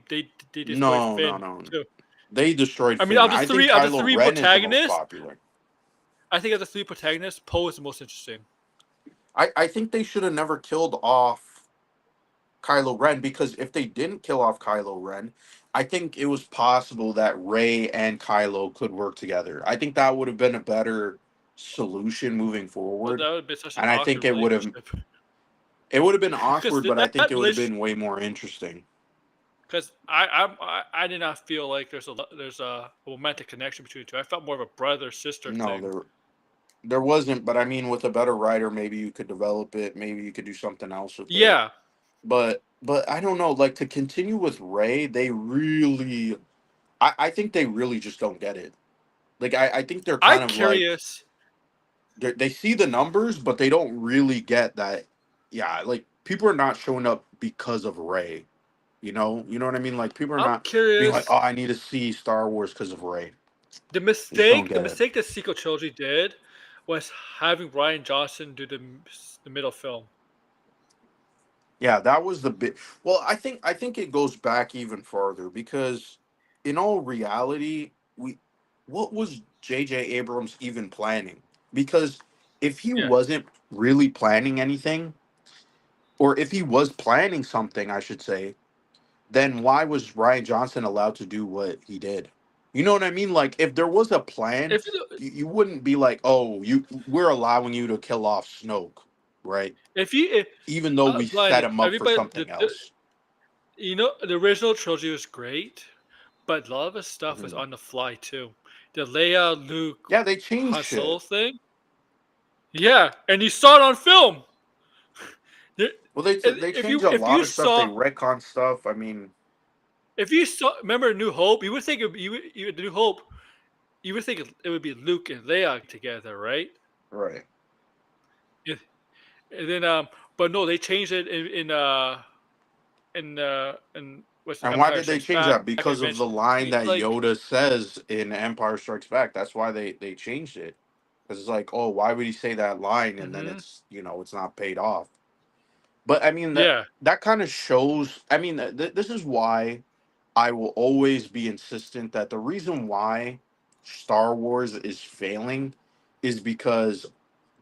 destroyed no, no, Finn no. too. They destroyed I mean, Finn. I think of the Kylo three Ren is the most protagonists, popular. I think of the three protagonists, Poe is the most interesting. I think they should have never killed off Kylo Ren because if they didn't kill off Kylo Ren, I think it was possible that Rey and Kylo could work together. I think that would have been a better solution moving But forward. that would be such an And I think awkward relationship it would have been because awkward, but I think that it would have relationship. been way more interesting. Because I did not feel like there's a romantic connection between the two. I felt more of a brother sister No, thing. there wasn't, but I mean with a better writer maybe you could develop it, maybe you could do something else with it. Yeah, But I don't know, like to continue with Ray, they really I think they really just don't get it. Like I think they're I'm kind of like curious. they see the numbers, but they don't really get that. Yeah, like people are not showing up because of Ray. You know what I mean. Like people are I'm not being like, curious. oh, I need to see Star Wars because of Ray. They just don't The get it. mistake the sequel trilogy did was having Ryan Johnson do the middle film. Yeah, that was the bit. Well, I think it goes back even farther because, in all reality, we what was J.J. Abrams even planning? Because if he Yeah. wasn't really planning anything, or if he was planning something, I should say, then why was Ryan Johnson allowed to do what he did? You know what I mean? Like if there was a plan, If you you wouldn't be like, "Oh, we're allowing you to kill off Snoke," right? if you if, Even though we set blinded him up for everybody something else. the original trilogy was great, but a lot of the stuff was Mhm. on the fly too. The Leia, Luke, Yeah, they changed Han Solo shit. thing. Yeah, and you saw it on film. There- Well, they changed a if lot you of stuff. They saw retcon stuff. I mean, remember New Hope, you would think the New Hope, you would think it would be Luke and Leia together, right? right. Yeah. And then but no, they changed it in what's the And why Empire did they Strikes change Back. that? Because of the Eventually, line that like Yoda says in Empire Strikes Back. That's why they changed it. Because it's like, oh, why would he say that line and then hmm it's it's not paid off. But I mean yeah, that kind of shows. I mean, this is why I will always be insistent that the reason why Star Wars is failing is because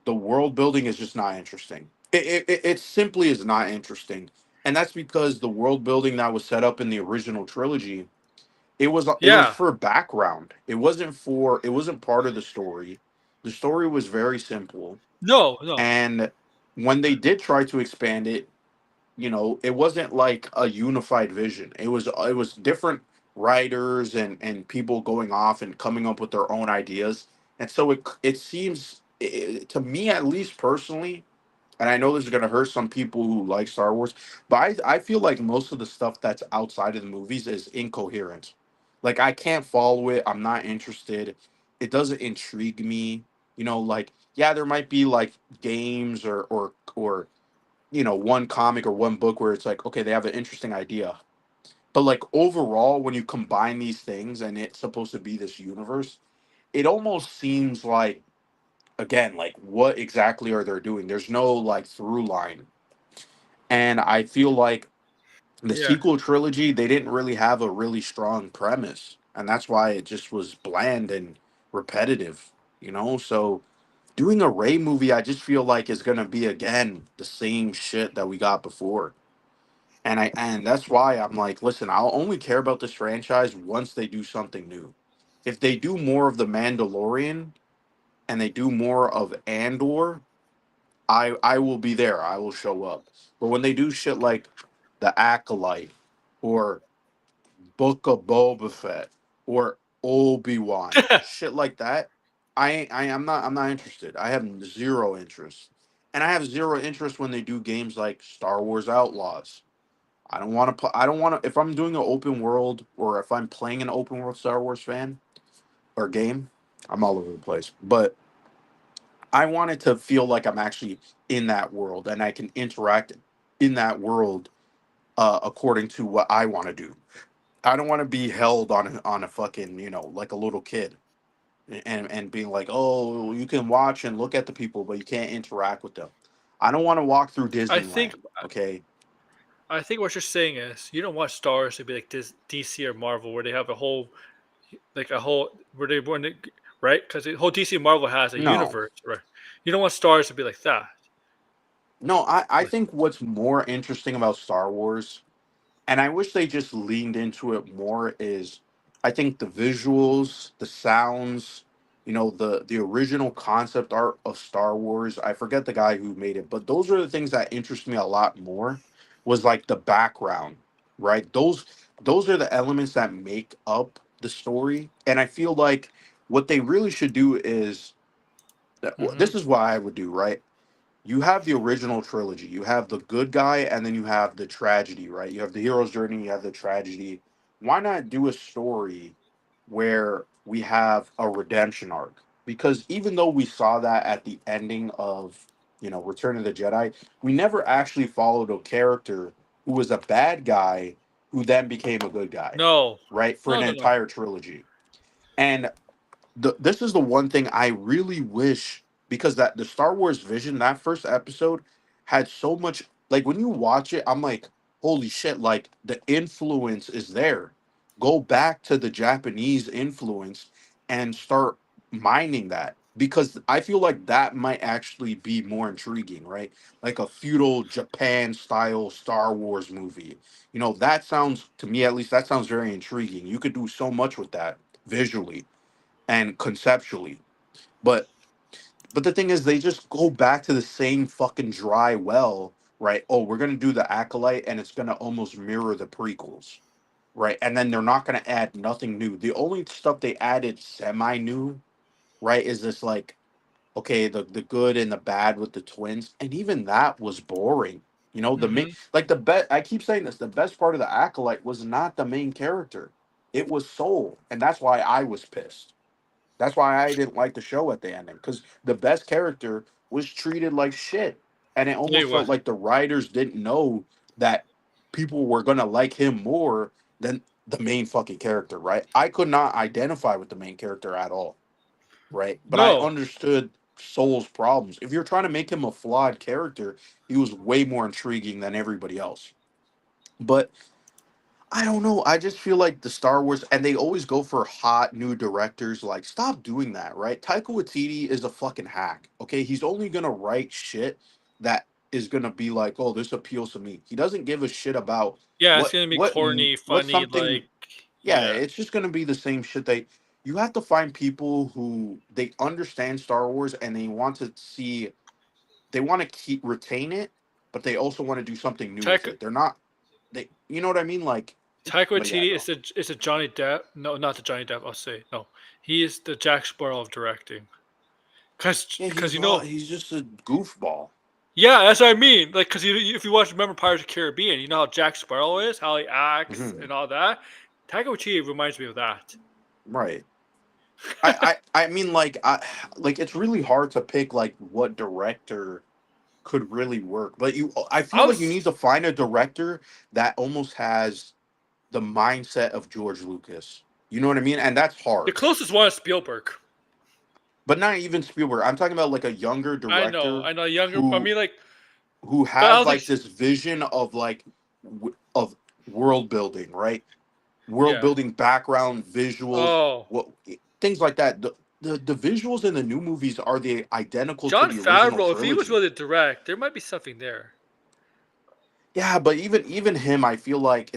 the world building is just not interesting. It simply is not interesting, and that's because the world building that was set up in the original trilogy, it was yeah. for background. It wasn't part of the story. The story was very simple, No, no. and when they did try to expand it, it wasn't like a unified vision. It was different writers and people going off and coming up with their own ideas. And so it seems to me, at least personally, and I know this is going to hurt some people who like Star Wars, but I feel like most of the stuff that's outside of the movies is incoherent. Like I can't follow it. I'm not interested. It doesn't intrigue me. Like yeah, there might be like games or one comic or one book where it's like, okay, they have an interesting idea. But like overall, when you combine these things and it's supposed to be this universe, it almost seems like, again, like what exactly are they doing? There's no like through line. And I feel like the Yeah, sequel trilogy, they didn't really have a really strong premise. And that's why it just was bland and repetitive. So doing a Ray movie, I just feel like is gonna be again the same shit that we got before. And that's why I'm like, listen, I'll only care about this franchise once they do something new. If they do more of the Mandalorian and they do more of Andor, I will be there. I will show up. But when they do shit like The Acolyte or Book of Boba Fett or Obi-Wan, shit like that, I'm not interested. I have zero interest. And I have zero interest when they do games like Star Wars Outlaws. I don't want to play. I don't want to. If I'm doing an open world or if I'm playing an open world Star Wars fan or game, I'm all over the place. But I want it to feel like I'm actually in that world and I can interact in that world according to what I want to do. I don't want to be held on a fucking like a little kid and being like, oh, you can watch and look at the people, but you can't interact with them. I don't want to walk through I think Disneyland. Okay. I think what you're saying is you don't want Star Wars to be like DC or Marvel, where they have a whole like a whole where they want to, right? Because the whole DC and Marvel has a No. universe, right? You don't want Star Wars to be like that. No, I Right. think what's more interesting about Star Wars, and I wish they just leaned into it more, is I think the visuals, the sounds, the original concept art of Star Wars. I forget the guy who made it, but those are the things that interest me a lot more. Was like the background, right? Those are the elements that make up the story, and I feel like what they really should do is Mm-hmm. this is what I would do, right? You have the original trilogy. You have the good guy, and then you have the tragedy, right? You have the hero's journey, you have the tragedy. Why not do a story where we have a redemption arc? Because even though we saw that at the ending of, Return of the Jedi, we never actually followed a character who was a bad guy who then became a good guy, No, right? For no, an no, no. entire trilogy. And this is the one thing I really wish, because that the Star Wars vision, that first episode had so much, like when you watch it, I'm like, holy shit, like the influence is there. Go back to the Japanese influence and start mining that, because I feel like that might actually be more intriguing, right? Like a feudal Japan style Star Wars movie. That sounds, to me at least, that sounds very intriguing. You could do so much with that visually and conceptually. But the thing is, they just go back to the same fucking dry well, right? Oh, we're gonna do the acolyte, and it's gonna almost mirror the prequels, right? And then they're not gonna add nothing new. The only stuff they added semi new, right, is this like, okay, the good and the bad with the twins, and even that was boring. The main, Mm-hmm. like the best. I keep saying this. The best part of the acolyte was not the main character. It was Soul, and that's why I was pissed. That's why I didn't like the show at the ending, because the best character was treated like shit, and it Tell you almost felt what. like the writers didn't know that people were gonna like him more than the main fucking character. Right? I could not identify with the main character at all. Right? But I No, understood Soul's problems. If you're trying to make him a flawed character, he was way more intriguing than everybody else. But I don't know. I just feel like the Star Wars, and they always go for hot new directors. Like, stop doing that, right? Taika Waititi is a fucking hack. Okay, he's only gonna write shit that is gonna be like, oh, this appeals to me. He doesn't give a shit about yeah, it's what gonna be what corny, what's funny, something. like Yeah, yeah. it's just gonna be the same shit. You have to find people who they understand Star Wars and they want to see. They want to keep retain it, but they also want to do something new with Taika it. They're not. You know what I mean? Like, Taika but yeah, Waititi go. is the Johnny Depp. No, not the Johnny Depp. I'll say no. He is the Jack Sparrow of directing. Yeah, Cause you know, he's just a goofball. yeah, that's what I mean. Like, cause if you watch, remember Pirates of the Caribbean, you know how Jack Sparrow is, how he acts Hmm. and all that. Taika Waititi reminds me of that. Right. I mean, like it's really hard to pick like what director could really work, but I I feel like you was need to find a director that almost has the mindset of George Lucas. You know what I mean? And that's the hard. closest one is Spielberg. But not even Spielberg. I'm talking about like a younger director I know, younger. I who mean, like, who but I has don't think. like this vision of like of world building, right? World Yeah. building, background, visuals, Oh, what things like that. The visuals in the new movies are the identical to John the original Favreau. If he was trilogy. willing to direct, there might be something there. Yeah, but even him, I feel like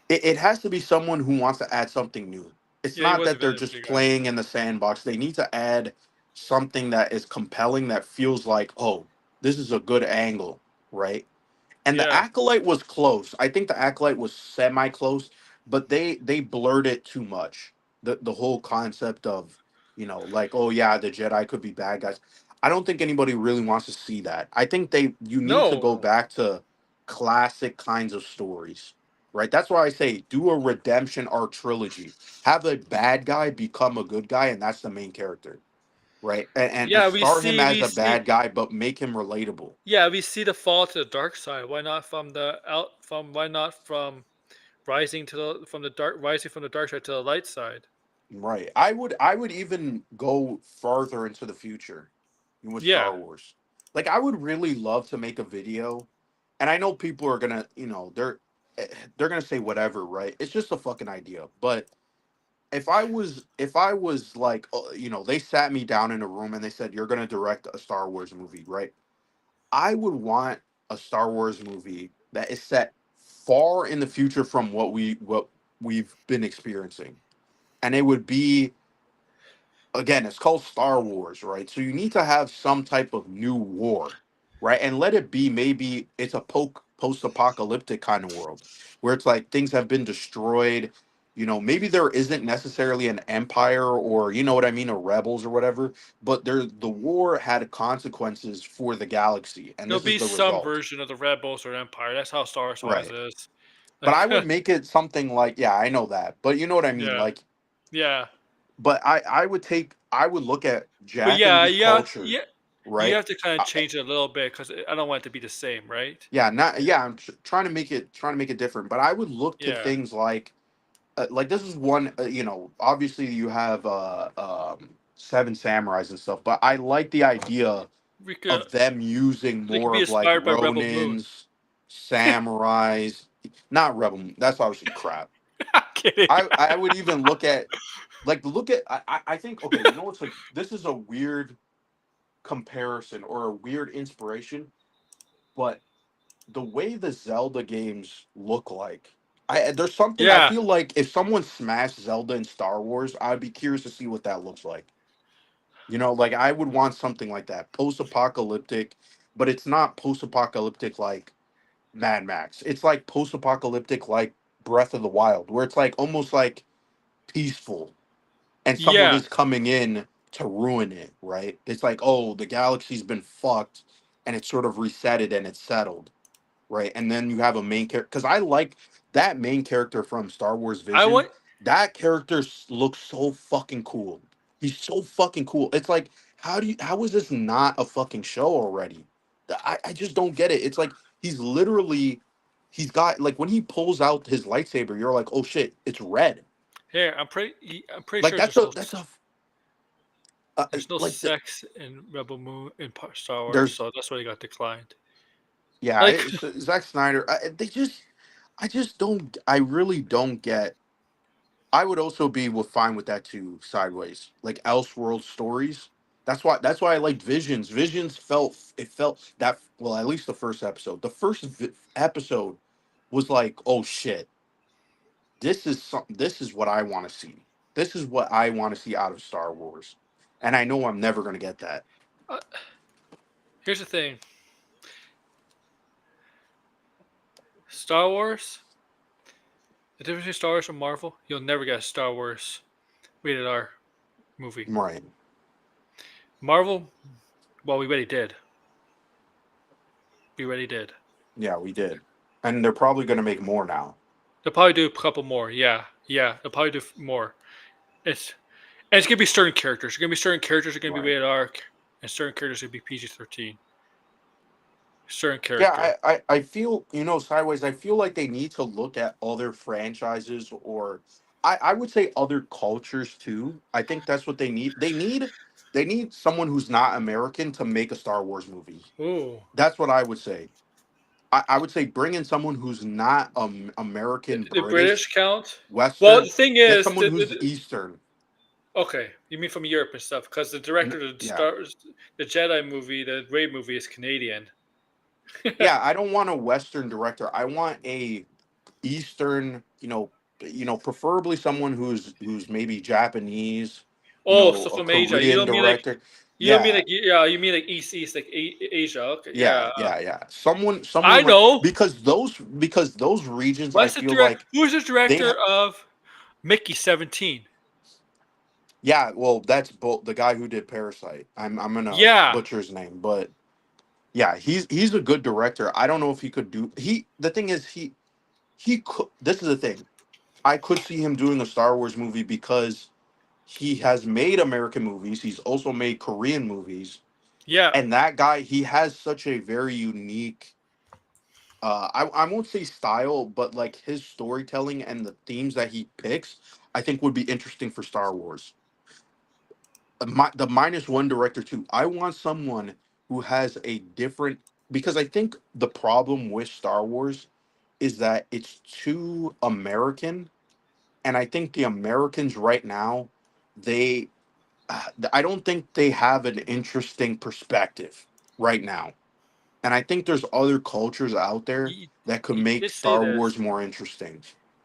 it has to be someone who wants to add something new. It's Yeah, he not was a that they're bit just big guy. playing in the sandbox. They need to add something that is compelling, that feels like, oh, this is a good angle, right? And the Yeah. acolyte was close. I think the acolyte was semi close, but they blurred it too much. The whole concept of, like, oh yeah, the Jedi could be bad guys. I don't think anybody really wants to see that. I think you need to go No. back to classic kinds of stories, right? That's why I say do a redemption arc trilogy. Have a bad guy become a good guy, and that's the main character, right? And Yeah, start him as we a see. bad guy, but make him relatable. Yeah, we see the fall to the dark side. Why not from the out from? Why not from rising to the from the dark rising from the dark side to the light side? Right. I would even go farther into the future with Yeah. Star Wars. like I would really love to make a video, and I know people are gonna, they're gonna say whatever, right? It's just a fucking idea. But if I was like, they sat me down in a room and they said you're gonna direct a Star Wars movie, right? I would want a Star Wars movie that is set far in the future from what we've been experiencing, and it would be, again, it's called Star Wars, right? So you need to have some type of new war, right? And let it be, maybe it's a post-apocalyptic kind of world where it's like things have been destroyed. Maybe there isn't necessarily an empire, or you know what I mean, or rebels or whatever, but the war had consequences for the galaxy, and There'll this is be the some result. version of the Rebels or Empire. That's how Star Wars always Right. is. But I Like, would make it something like, yeah, I know that. But you know what I mean? yeah, Like, yeah. but I would look at But yeah, Japanese culture, you right? have to kind of change it a little bit because I don't want it to be the same, right? Yeah, not yeah. I'm trying to make it different, but I would look to Yeah, things like this is one. Obviously you have Seven Samurais and stuff, but I like the idea we could of them using they could more be of like inspired by Rebel Moon. Ronins, samurais, not rebel. That's obviously crap. I'm kidding. I would even look at I think, okay, what's like, this is a weird comparison or a weird inspiration, but the way the Zelda games look like, there's something I Yeah, feel like if someone smashed Zelda in Star Wars, I'd be curious to see what that looks like. Like I would want something like that, post-apocalyptic, but it's not post-apocalyptic like Mad Max. It's like post-apocalyptic like Breath of the Wild, where it's like almost like peaceful, and someone yeah. is coming in to ruin it, right? It's like, oh, the galaxy's been fucked, and it's sort of resetted and it's settled, right? And then you have a main character, because I like that main character from Star Wars I Vision. want That character looks so fucking cool. He's so fucking cool. It's like, how is this not a fucking show already? I just don't get it. It's like he's got, like, when he pulls out his lightsaber, you're like, oh shit, it's red. here. I'm pretty Like sure there's no like the sex in Rebel Moon in Star Wars, there's so that's why they got declined. yeah, Like, it's Zack Snyder. I just don't. I really don't get. I would also be fine with that too. Sideways, like Elseworld stories. That's why I liked Visions. Visions felt that, well, at least the first episode. The first episode was like, oh shit, this is what I want to see. This is what I want to see out of Star Wars, and I know I'm never gonna get that. uh, here's the thing: Star Wars. The difference between Star Wars and Marvel, you'll never get a Star Wars rated R movie. Right? Marvel, well, we already did. We already did. Yeah, we did, and they're probably gonna make more now. They'll probably do a couple more. Yeah, yeah. They'll probably do more. It's and it's gonna be certain characters. There's gonna be certain characters that are gonna be Right. rated R, and certain characters are gonna be PG-13. Certain Yeah, character. I feel, sideways. I feel like they need to look at other franchises, or I would say other cultures too. I think that's what they need. They need someone who's not American to make a Star Wars movie. Ooh, That's what I would say. I would say bring in someone who's not American, the British British, count. Well, the Western. thing Get is, someone who's Eastern. okay, you mean from Europe and stuff? Because the director of Yeah. the Jedi movie, the Ray movie, is Canadian. Yeah, I don't want a Western director. I want a Eastern, preferably someone who's maybe Japanese, Oh, so a from Asia. You Korean don't mean like director. you don't mean Yeah, like yeah, you mean like East like Asia. Okay, yeah, yeah. yeah, yeah. Someone I like, know. because those regions, I What's the feel direct? like Who's the they director ha- of Mickey 17? yeah, well, that's the guy who did Parasite. I'm gonna Yeah. butcher his name, but yeah, he's a good director. I don't know if he could do he the thing is he could, this is the thing. I could see him doing a Star Wars movie because he has made American movies. He's also made Korean movies, Yeah. and that guy, he has such a very unique. I won't say style, but like his storytelling and the themes that he picks, I think would be interesting for Star Wars. The minus one director too. I want someone who has a different, because I think the problem with Star Wars is that it's too American, and I think the Americans right now, they I don't think they have an interesting perspective right now. And I think there's other cultures out there that could He make did say Star this. Wars more interesting.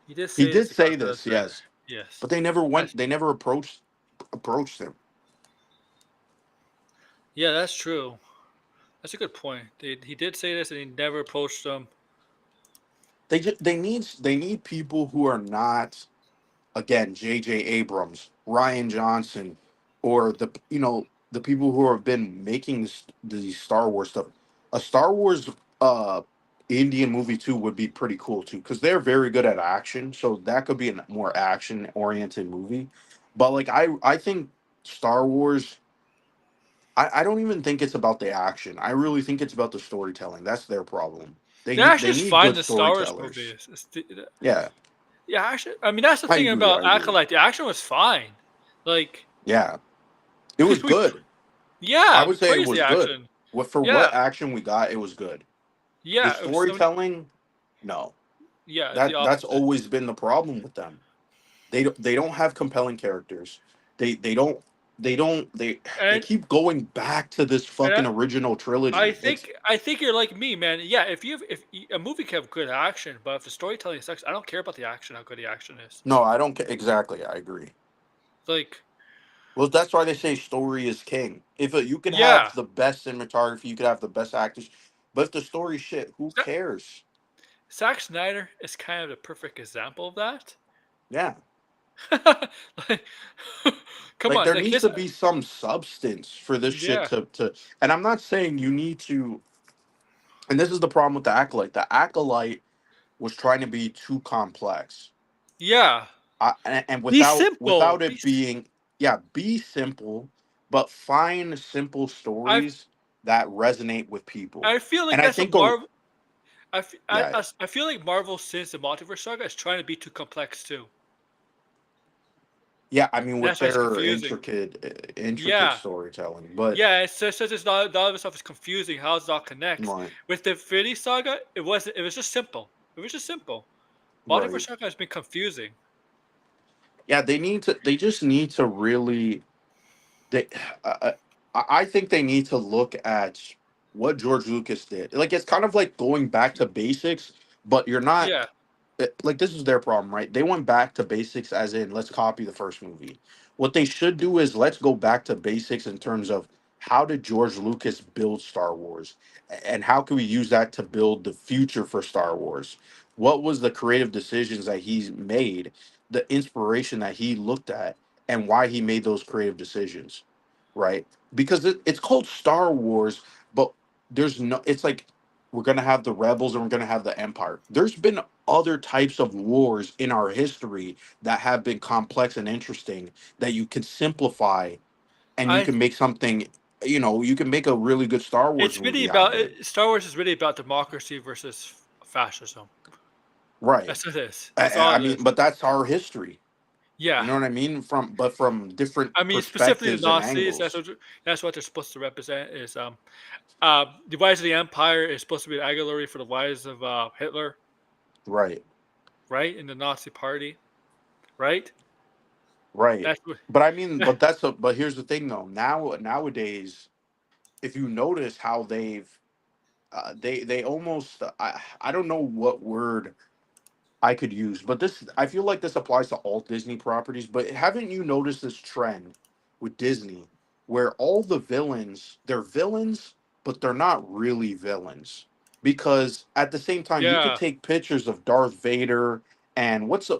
He did He say did this say about the this, the yes, yes. but they never That's, went. They never approached him. yeah, that's true. That's a good point. He did say this, and he never approached them. They need people who are not, again, J.J. Abrams, Ryan Johnson, or the people who have been making the Star Wars stuff. A Star Wars uh Indian movie too would be pretty cool too, because they're very good at action. So that could be a more action oriented movie. But like I think Star Wars. I don't even think it's about the action. I really think it's about the storytelling. That's their problem. They The need action they is need fine good in the Star Wars storytellers. movies. Yeah, Yeah, actually, I mean that's the I thing agree. about I agree. Acolyte. The action was fine. Like, Yeah, it was we, good. I yeah, we would say it praised the was good. action. For what Yeah, action we got, it was good. The yeah, it was so. storytelling, no. Yeah, it's the That's opposite. always been the problem with them. They don't have compelling characters. They don't they And keep going back to this and fucking original trilogy. It's I think you're like me, man. Yeah, if a movie can have good action, but if the storytelling sucks, I don't care about the action. How good the action is. no, I don't exactly. I agree. Like, Well, that's why they say story is king. If you could yeah, have the best cinematography, you could have the best actors, but if the story's shit, who Zack cares? Zack Snyder is kind of the perfect example of that. Yeah. Like, come Like on, there like needs his to be some substance for this shit yeah, to and I'm not saying you need to, and this is the problem with the acolyte. The acolyte was trying to be too complex. yeah. And Be without simple. it being, yeah, be simple, but find simple I stories that resonate with people. I feel like And I that's what think Marvel. yeah, I feel like Marvel since the Multiverse Saga is trying to be too complex too. yeah, I mean with That's why it's their confusing. intricate Yeah, storytelling, but yeah. It's just it's not the other stuff is confusing. How it all connects right, with the Infinity Saga? It wasn't. It was just simple. It was just simple. Multiverse right. Saga has been confusing. Yeah, they just need to really they uh, I think they need to look at what George Lucas did. Like it's kind of like going back to basics, but you're not Yeah, like this is their problem, right? They went back to basics as in let's copy the first movie. What they should do is let's go back to basics in terms of how did George Lucas build Star Wars and how can we use that to build the future for Star Wars? What was the creative decisions that he made, the inspiration that he looked at and why he made those creative decisions, right? Because it's called Star Wars, but there's no it's like we're going to have the rebels and we're going to have the empire. There's been other types of wars in our history that have been complex and interesting that you can simplify and you I. can make something, you can make a really good Star Wars It's really movie out of about it. Star Wars is really about democracy versus fascism. Right. That's what it is. That's I all I it mean, is. but that's our history. Yeah. You know what I mean? From different I mean, specifically the perspectives and Nazis. angles. That's what they're supposed to represent. Is the rise of the empire is supposed to be an allegory for the rise of Hitler, Right. right, in the Nazi party, right? Right. That's what. But I mean, but here's the thing though. Nowadays, if you notice how they almost I don't know what word I could use, but this I feel like this applies to all Disney properties. But haven't you noticed this trend with Disney where all the villains, they're villains, but they're not really villains? Because at the same time, you could Yeah. take pictures of Darth Vader and what's the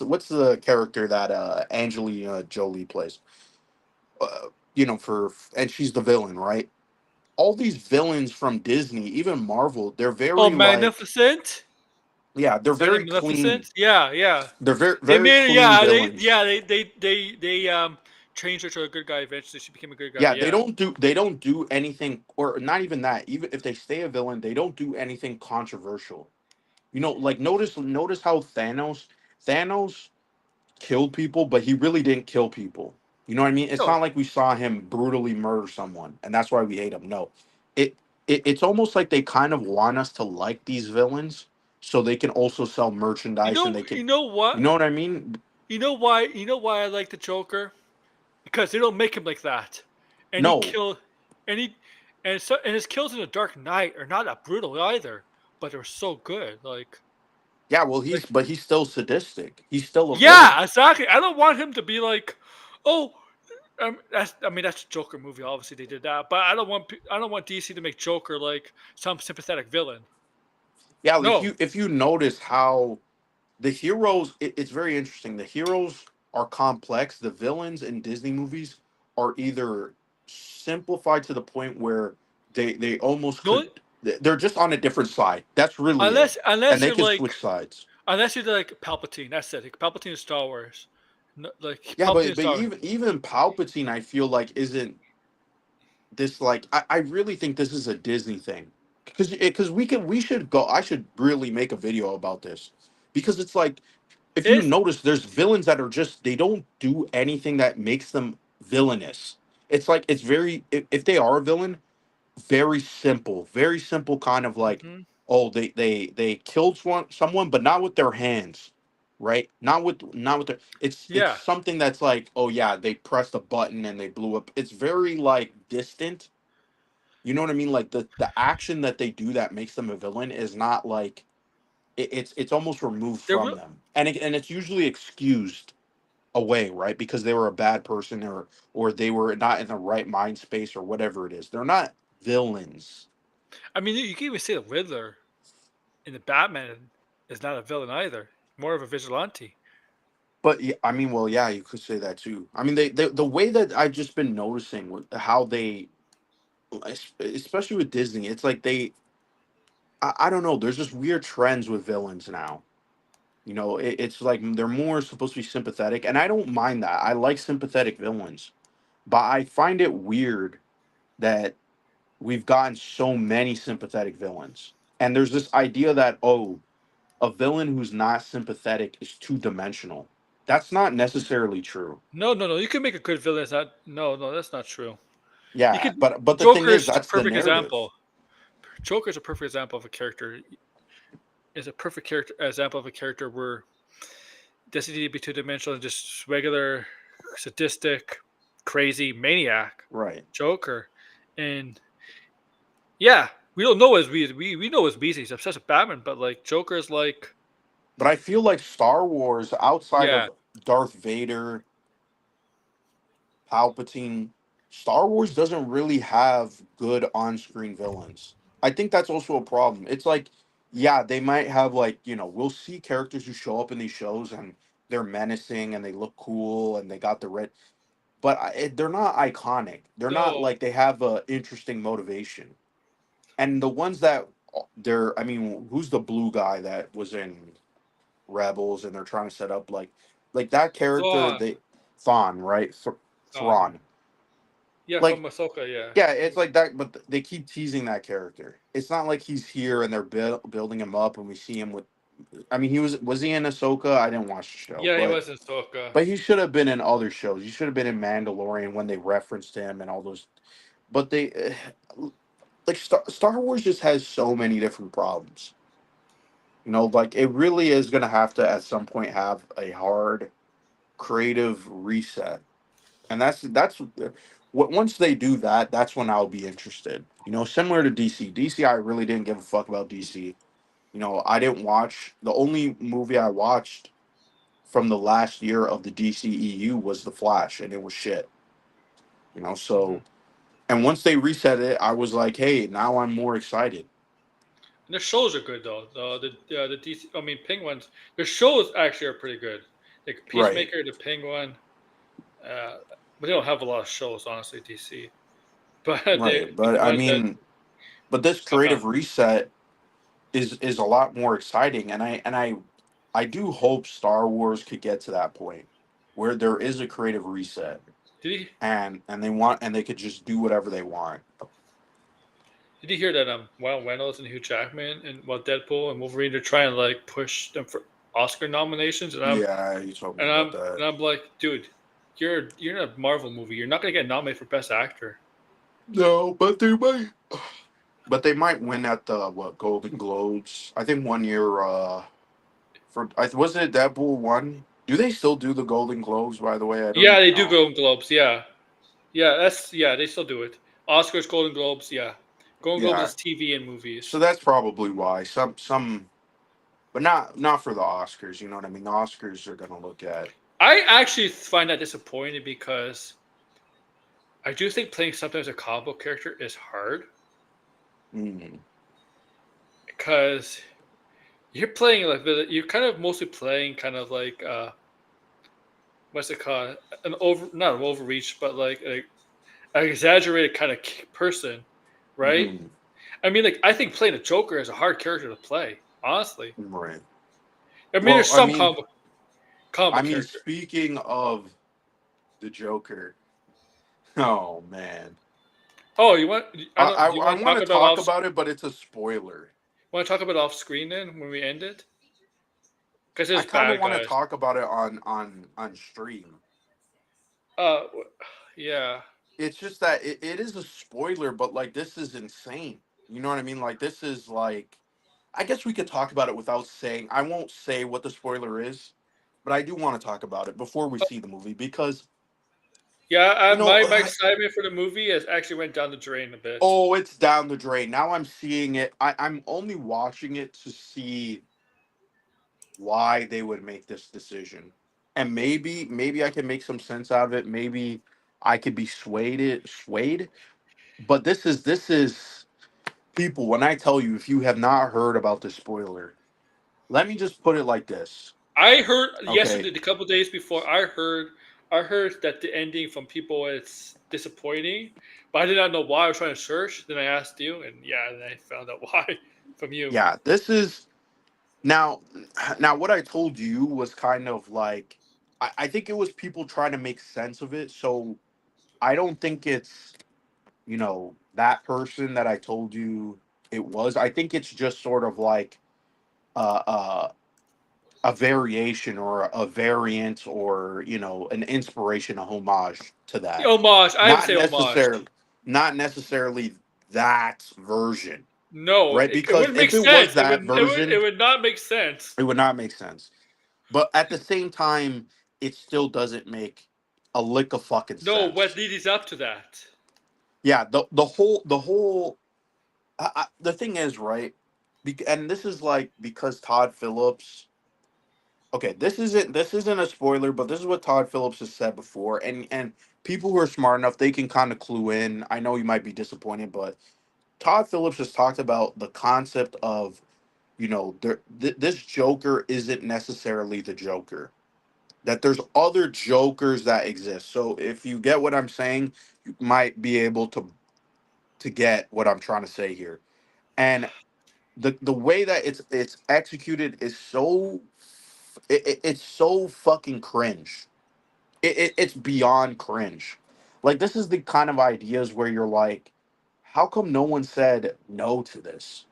what's the character that Angelina Jolie plays? For and she's the villain, right? All these villains from Disney, even Marvel, they're Oh, very like, Magnificent. yeah, they're Is that very name clean. Maleficent? Yeah, yeah. They're very They very made her. clean villains. They changed her to a good guy. Eventually, she became a good guy. Yeah, Yeah. they don't do anything, or not even that. Even if they stay a villain, they don't do anything controversial. Like notice how Thanos killed people, but he really didn't kill people. You know what I mean? It's No, not like we saw him brutally murder someone and that's why we hate him. No, it, it's almost like they kind of want us to like these villains so they can also sell merchandise and they can, you know you what? know what I mean? You know why I like the Joker? Because they don't make him like that, and he No, kill, and he, and his kills in the Dark Knight are not that brutal either, but they're so good. yeah, well, Like he's still sadistic. He's still a villain. yeah, exactly. I don't want him to be like, oh, that's a Joker movie. Obviously, they did that, but I don't want DC to make Joker like some sympathetic villain. Yeah, No, if you notice how the heroes, it's very interesting. The heroes are complex. The villains in Disney movies are either simplified to the point where they almost no, could, they're just on a different side. That's really it, and unless they you're can like switch sides. Palpatine. That's it. Like, Palpatine in Star Wars. No, like Yeah, Palpatine in but Star Wars. even Palpatine, I feel like isn't this like I really think this is a Disney thing because we should go. I should really make a video about this because it's like if you It's notice, there's villains that are just they don't do anything that makes them villainous. It's like it's very if they are a villain, very simple kind of like mhm. oh they killed someone but not with their hands, right? Not with their it's Yeah. something that's like oh yeah they pressed a button and they blew up. It's very like distant. You know what I mean? Like the action that they do that makes them a villain is not like it's almost removed They're from real. them, and and it's usually excused away, right? Because they were a bad person or they were not in the right mind space or whatever it is. They're not villains. I mean, you can even say the Riddler in the Batman is not a villain either. More of a vigilante. But I mean, well, yeah, you could say that too. I mean, they the way that I've just been noticing with how they, especially with Disney, it's like I don't know. There's just weird trends with villains now. You know, it's like they're more supposed to be sympathetic, and I don't mind that. I like sympathetic villains, but I find it weird that we've gotten so many sympathetic villains. And there's this idea that, oh, a villain who's not sympathetic is two dimensional. That's not necessarily true. No, no, no. You can make a good villain. It's not. No, no, that's not true. You Yeah, could. but the thing is, Joker's a that's the perfect narrative. example. Joker's a perfect example of a character. Is a perfect character example of a character where doesn't need to be two dimensional, just regular, sadistic, crazy maniac Right. Joker, and yeah, we don't know as we know as Beast. He's obsessed with Batman, but like Joker is like But I feel like Star Wars, outside yeah. of Darth Vader, Palpatine, Star Wars doesn't really have good on-screen villains. I think that's also a problem. It's like, yeah, they might have like, we'll see characters who show up in these shows and they're menacing and they look cool and they got the red, but they're not iconic. They're not No, like they have a interesting motivation. And the ones that I mean, who's the blue guy that was in Rebels and they're trying to set up like that character Thrawn, they Thawne, right? Thrawn. Thrawn. Yeah, from Like Ahsoka. Yeah, yeah, it's like that, but they keep teasing that character. It's not like he's here and they're building him up, and we see him with. I mean, was he in Ahsoka? I didn't watch the show, yeah, he was in Ahsoka. but he should have been in other shows. He should have been in Mandalorian when they referenced him and all those. But they, like Star Wars just has so many different problems. Like it really is gonna have to at some point have a hard creative reset, and that's what once they do that, that's when I'll be interested. Similar to DC. DC, I really didn't give a fuck about DC. I didn't watch the only movie I watched from the last year of the DCEU was The Flash, and it was shit. Mhm. So and once they reset it, I was like, hey, now I'm more excited. And their shows are good though. The DC, I mean Penguins. Their shows actually are pretty good. Like Right, Peacemaker, the Penguin. Uh, but they don't have a lot of shows, honestly. DC, but right. but the But I ones that mean, but this somehow. creative reset is a lot more exciting, and I do hope Star Wars could get to that point where there is a creative reset Did he? and they could just do whatever they want. Did you hear that Ryan Reynolds and Hugh Jackman and Deadpool and Wolverine are trying to like push them for Oscar nominations? Yeah, you told me about that. And I'm like, dude. you're in a Marvel movie. You're not gonna get nominated for Best Actor. No, but they might. But they might win at the what Golden Globes. I think one year. Was it Deadpool one? Do they still do the Golden Globes? By the way, I don't Yeah, even they do know. Golden Globes. Yeah, yeah, they still do it. Oscars, Golden Globes. Yeah, Golden Globes Yeah, is TV and so movies. that's probably why some, but not for the Oscars. You know what I mean? The Oscars are gonna look at. I actually find that disappointing because I do think playing sometimes a comic book character is hard Mm, because you're playing like you're kind of mostly playing kind of like what's it called, an over not an overreach but like an exaggerated kind of person, right? hmm I mean, like I think playing a Joker is a hard character to play. Honestly, right. I mean, Well, there's some comic I book mean, character. speaking of the Joker, oh man, Oh, you want? I don't. Do you I want to want talk to about talk about it, but it's a spoiler. Want to talk about off screen then when we end it? Because I it's kind of bad, want to guys. talk about it on stream. Uh, yeah. It's just that it is a spoiler, but like this is insane. You know what I mean? Like this is like I guess we could talk about it without saying I won't say what the spoiler is, but I do want to talk about it before we see the movie because Yeah, you know my excitement for the movie has actually went down the drain a bit. oh it's down the drain. Now I'm seeing it. I'm only watching it to see why they would make this decision. And maybe I can make some sense out of it. Maybe I could be swayed. But this is people, when I tell you, if you have not heard about this spoiler, let me just put it like this. I heard Okay. yesterday, a couple days before, I heard that the ending from people is disappointing, but I did not know why. I was trying to search. Then I asked you, and yeah, and I found out why from you. Yeah, this is now now what I told you was kind of like I think it was people trying to make sense of it. So I don't think it's, that person that I told you it was. I think it's just sort of like uh, uh, a variation or a variant or an inspiration, a homage to The that. homage. I would Not say homage. necessarily, not necessarily that version, No, right? it Because wouldn't make if it was sense. that It version, would not make sense. it would not make sense. But at the same time, it still doesn't make a lick of fucking No, what sense. leads up to that? Yeah, the whole the thing is, right, and this is like because Todd Phillips. Okay, this isn't a spoiler, but this is what Todd Phillips has said before, and people who are smart enough, they can kind of clue in. I know you might be disappointed, but Todd Phillips has talked about the concept of, this Joker isn't necessarily the Joker. That there's other Jokers that exist. So if you get what I'm saying, you might be able to get what I'm trying to say here. And the way that it's executed is it's so fucking cringe. It's beyond cringe. Like this is the kind of ideas where you're like, how come no one said no to this?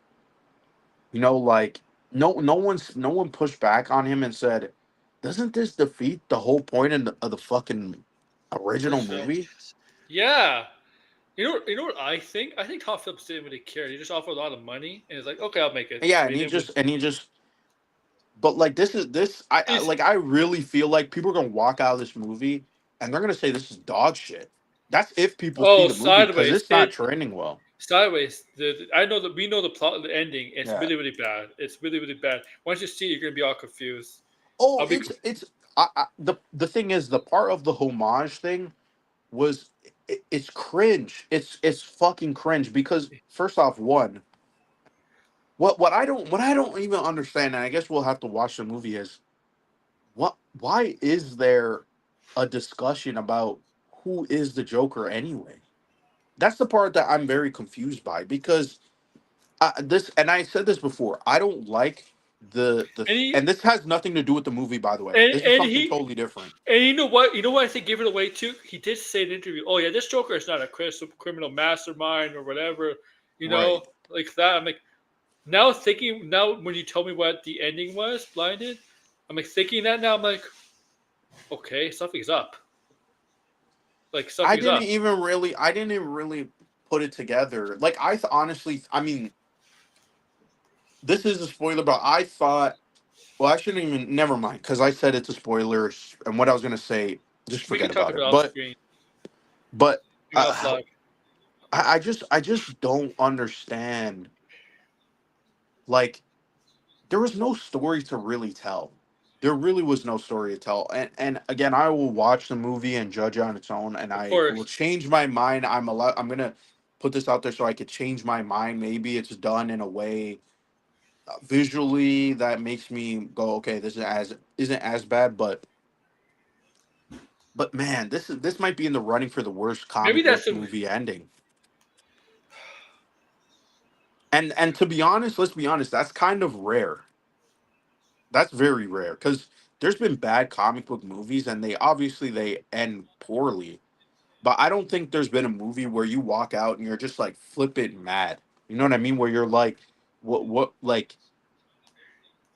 Like no one pushed back on him and said, doesn't this defeat the whole point of the fucking original First film. movie? Yeah. You know what I think? I think Todd Phillips didn't really care. He just offered a lot of money, and he's like, "Okay, I'll make it." Yeah, But and he he didn't. just and he just but like this He's I really feel like people are gonna walk out of this movie and they're gonna say this is dog shit. That's if people see oh the movie because sideways. it's not trending well. Sideways. I know that we know the plot, the ending. It's Yeah. really bad. It's really bad. Once you see it, you're gonna be all confused. Oh, I'll be. it's the thing is the part of the homage thing was it's cringe. It's fucking cringe because first off, one, what I don't even understand, and I guess we'll have to watch the movie is why is there a discussion about who is the Joker anyway? That's the part that I'm very confused by because this, and I said this before, I don't like And he and this has nothing to do with the movie, by the way. This is and something he totally different. and you know what? You know what I think gave it away too. He did say in an interview, "Oh yeah, this Joker is not a criminal mastermind or whatever." You Right. know, like that. I'm like now thinking now when you told me what the ending was, blinded. I'm like thinking that now. I'm like, okay, something's up. like stuff he's up. I didn't even really put it together. Like honestly, I mean, this is a spoiler, but I thought, well, I shouldn't even. Never mind, because I said it's a spoiler, and what I was gonna say, just We can forget talk about about it. it off But screen, but off live. I just don't understand. Like, there was no story to really tell. There really was no story to tell. And again, I will watch the movie and judge it on its own, and Of I will course. change my mind. I'm gonna put this out there so I could change my mind. Maybe it's done in a way visually that makes me go, okay, this isn't as bad, but man, this might be in the running for the worst Maybe comic that's book the movie ending. And to be honest, let's be honest, that's kind of rare. That's very rare because there's been bad comic book movies and they end poorly. But I don't think there's been a movie where you walk out and you're just like flipping mad. You know what I mean? Where you're like, what like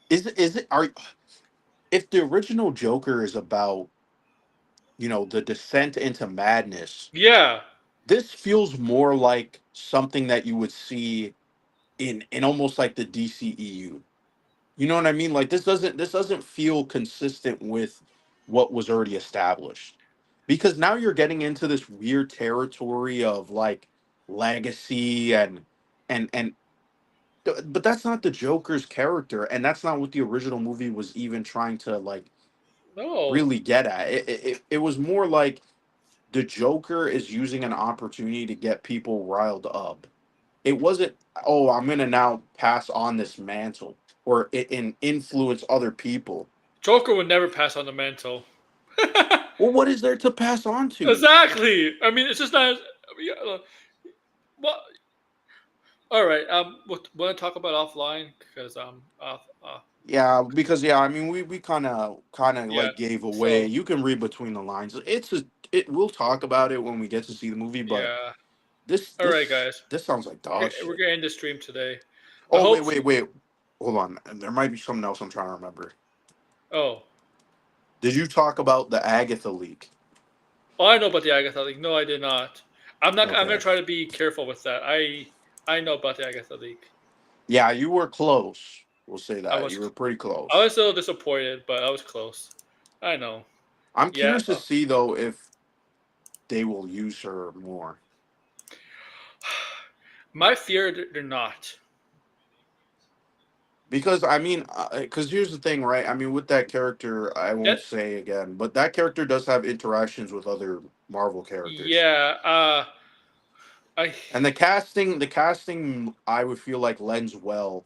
is it are if the original Joker is about, the descent into madness, yeah. this feels more like something that you would see in almost like the DCEU. You know what I mean? Like this doesn't feel consistent with what was already established. Because now you're getting into this weird territory of like legacy and but that's not the Joker's character, and that's not what the original movie was even trying to like No. really get at. It was more like the Joker is using an opportunity to get people riled up. It wasn't, oh, I'm gonna now pass on this mantle or and influence other people. Joker would never pass on the mantle. Well, what is there to pass on to? Exactly. I mean, it's just not. Yeah, well, all right. Want to talk about offline because off. Yeah, because I mean, we kind of Yeah. like gave away. So You can read between the lines. We'll talk about it when we get to see the movie, but yeah. this All right, this guys. this sounds like dog We're shit. gonna end the stream today. I Oh, hope. wait. Hold on. There might be something else I'm trying to remember. Oh, Did you talk about the Agatha leak? oh, I know about the Agatha League. No, I did not. I'm not. I'm gonna Okay. try to be careful with that. I know about the Agatha League. Yeah, you were close. We'll say I that. was You were pretty I close. was a little disappointed, but I was close. I know. I'm Yeah. curious to see though if they will use her more. My fear, they're not. Because I mean, because here's the thing, right? I mean, with that character, I won't That say again, but that character does have interactions with other Marvel characters, yeah. I and the casting, I would feel like lends well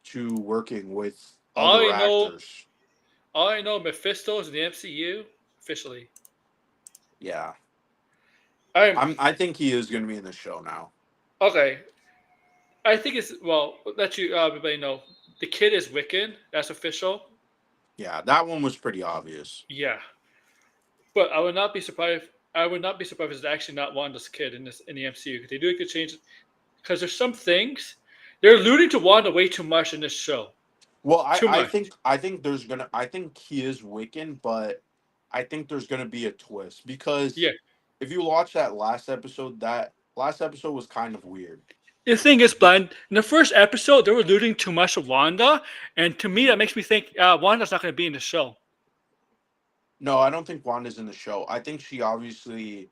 to working with all other I know actors. all I know Mephisto is in the MCU officially. Yeah, I'm I think he is going to be in the show now. okay. I think it's well. Let you everybody know the kid is Wiccan. That's official. Yeah, that one was pretty obvious. Yeah, but I would not be surprised. I would not be surprised if it's actually not Wanda's kid in this in the MCU because they do could change it because there's some things they're alluding to Wanda way too much in this show. Well, Too much. I think he is Wiccan, but I think there's gonna be a twist because Yeah. if you watch that last episode was kind of weird. The thing is, Blind, in the first episode, they were alluding too much to Wanda, and to me, that makes me think Wanda's not going to be in the show. No, I don't think Wanda's in the show. I think she obviously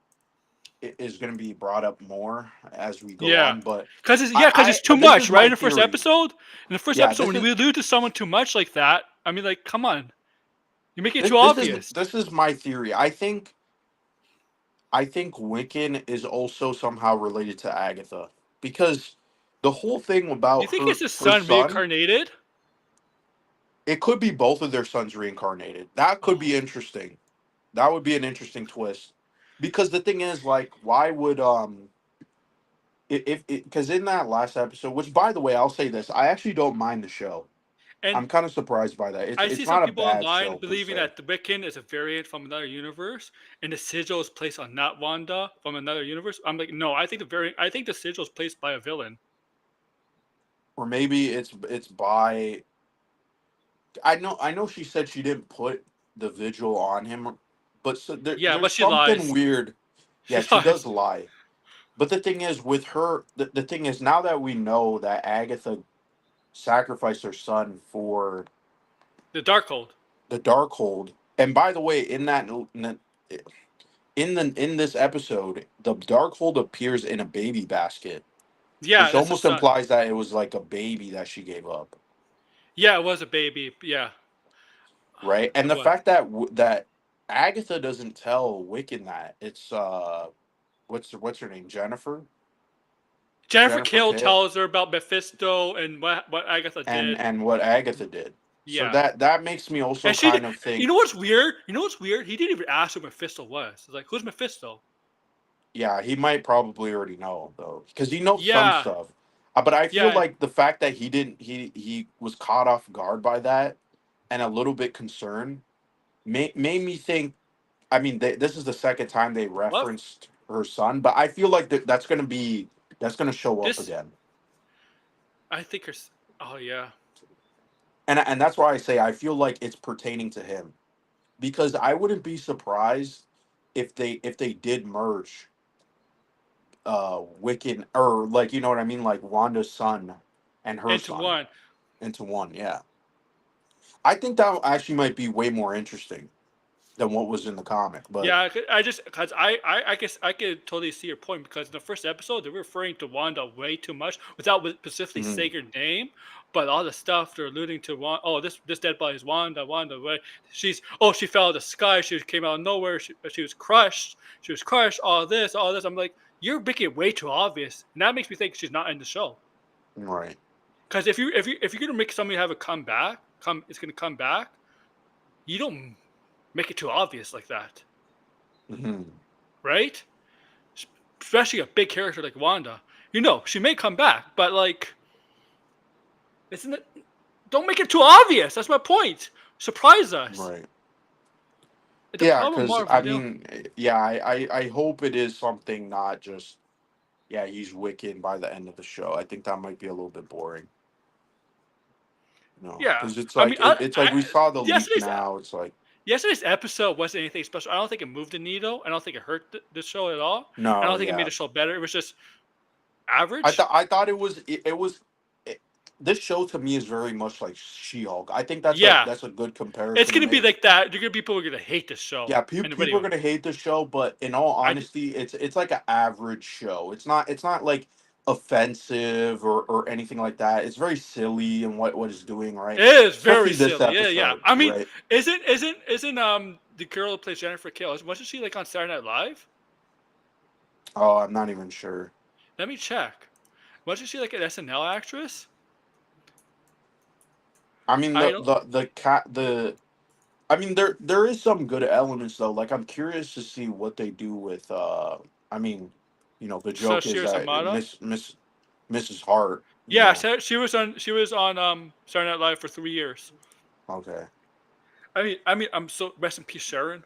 is going to be brought up more as we go Yeah, on, but because it's too this much, is right? my In the first theory. episode, This when is we allude to someone too much like that, I mean, like, come on, you make it this, too this is obvious. this is my theory. I think Wiccan is also somehow related to Agatha because the whole thing Do you about think it's his her son son, reincarnated? it could be both of their sons reincarnated. That could Oh, be interesting. That would be an interesting twist. Because the thing is, like, why would if because in that last episode, which by the way, I'll say this, I actually don't mind the show. and I'm kind of surprised by that. I see It's some not a people bad online show per believing se. that the Wiccan is a variant from another universe, and the sigil is placed on not Wanda from another universe. I'm like, no, I think the sigil is placed by a villain. Or maybe it's by I know she said she didn't put the vigil on him, But Yeah, but there's she something lies. weird. She Yeah, she does lies. lie. But the thing is, with her, the thing is, now that we know that Agatha sacrificed her son for The Darkhold. the Darkhold, and by the way, in this episode, the Darkhold appears in a baby basket, Yeah, which that's the almost son. implies that it was like a baby that she gave up, Yeah, it was a baby. Yeah, right? And it the was. fact that that Agatha doesn't tell Wiccan that it's what's her name, Jennifer Jennifer Kale Kale, tells her about Mephisto and what Agatha did. and what Agatha did. So Yeah. that makes me also And she, kind of you think, know what's weird? You know what's weird? He didn't even ask who Mephisto was. It's like, who's Mephisto? yeah, he might probably already know though, because he knows some Yeah, stuff. But I feel yeah. like the fact that he didn't, he was caught off guard by that and a little bit concerned made me think. I mean, this is the second time they What? referenced her son, but I feel like that's gonna show up This, again, I think her. Oh yeah. and that's why I say I feel like it's pertaining to him, because I wouldn't be surprised if they did merge Wiccan, or like, you know what I mean, like Wanda's son and her Into son one. into one. Yeah, I think that actually might be way more interesting than what was in the comic. But Yeah, I just because I guess I could totally see your point because in the first episode they were referring to Wanda way too much without specifically mhm, saying her name, but all the stuff they're alluding to. Oh, this dead body is Wanda. Wanda, right? She fell out of the sky. She came out of nowhere. She was crushed. She was crushed. All this, all this. I'm like, you're making it way too obvious, and that makes me think she's not in the show. right, Because if you're gonna make somebody have a comeback, it's gonna come back. You don't make it too obvious like that, hmm, right? Especially a big character like Wanda. She may come back, but like, isn't it? Don't make it too obvious. That's my point. Surprise us. right. The Yeah, problem, because Marvel, I mean, yeah, I hope it is something, not just, yeah, he's Wiccan by the end of the show. I think that might be a little bit boring, yeah. because I mean, it's like we saw the leak yesterday's now. It's like, yesterday's episode wasn't anything special. I don't think it moved the needle. I don't think it hurt the show at all. I no, don't think it made yeah. the show better. It was just average. I thought it was it, this show to me is very much like She-Hulk. I think Yeah, that's a good it's comparison to gonna be make. like that. You're gonna people are gonna hate this show. Yeah, Anybody people are would. gonna hate the show, but in all I d- honesty, it's like an average show. It's not like offensive or anything like that. It's very silly in what it's doing, It right? is very Especially this silly. Yeah, yeah. episode, I mean, right? isn't the girl who plays Jennifer Kale? Wasn't she like on Saturday Night Live? Oh, I'm not even sure. Let me check. Wasn't she like an SNL actress? I mean, I don't. the cat the I mean, there is some good elements though. Like, I'm curious to see what they do with. I mean, the joke is Sashir that Samada. Mrs. Hart. Yeah, she was on Saturday Night Live for 3 years. Okay. I mean, I'm so rest in peace, Sharon.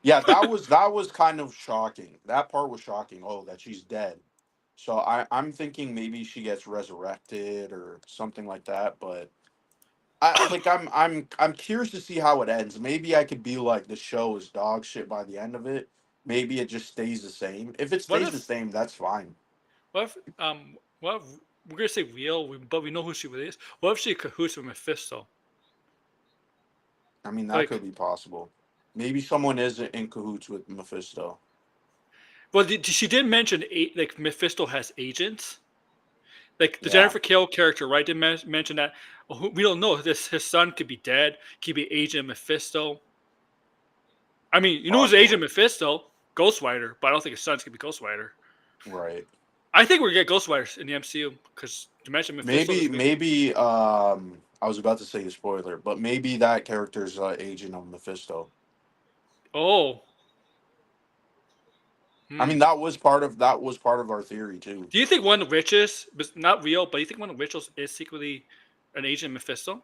Yeah, that was kind of shocking. That part was shocking. Oh, that she's dead. So I'm thinking maybe she gets resurrected or something like that. But I'm curious to see how it ends. Maybe I could be like, the show is dog shit by the end of it. Maybe it just stays the same. If it What stays the if same, that's fine. what if we're gonna say real, but we know who she is. What if she cahoots with Mephisto? I mean, that Like, could be possible. Maybe someone is in cahoots with Mephisto. well, she did mention like Mephisto has agents. Like the Yeah. Jennifer Kale character, right? Did mention that we don't know. His son could be dead. Could be Agent Mephisto. I mean, who's Agent Possibly. Mephisto? Ghost Rider, but I don't think his son's gonna be Ghost Rider. Right. I think we're gonna get Ghost Riders in the MCU because to mention Mephisto is good. Maybe I was about to say a spoiler, but maybe that character's agent of Mephisto. Oh, I hmm. mean, that was part of our theory too. Do you think one of the witches, but not real, but you think one of the witches is secretly an Agent Mephisto?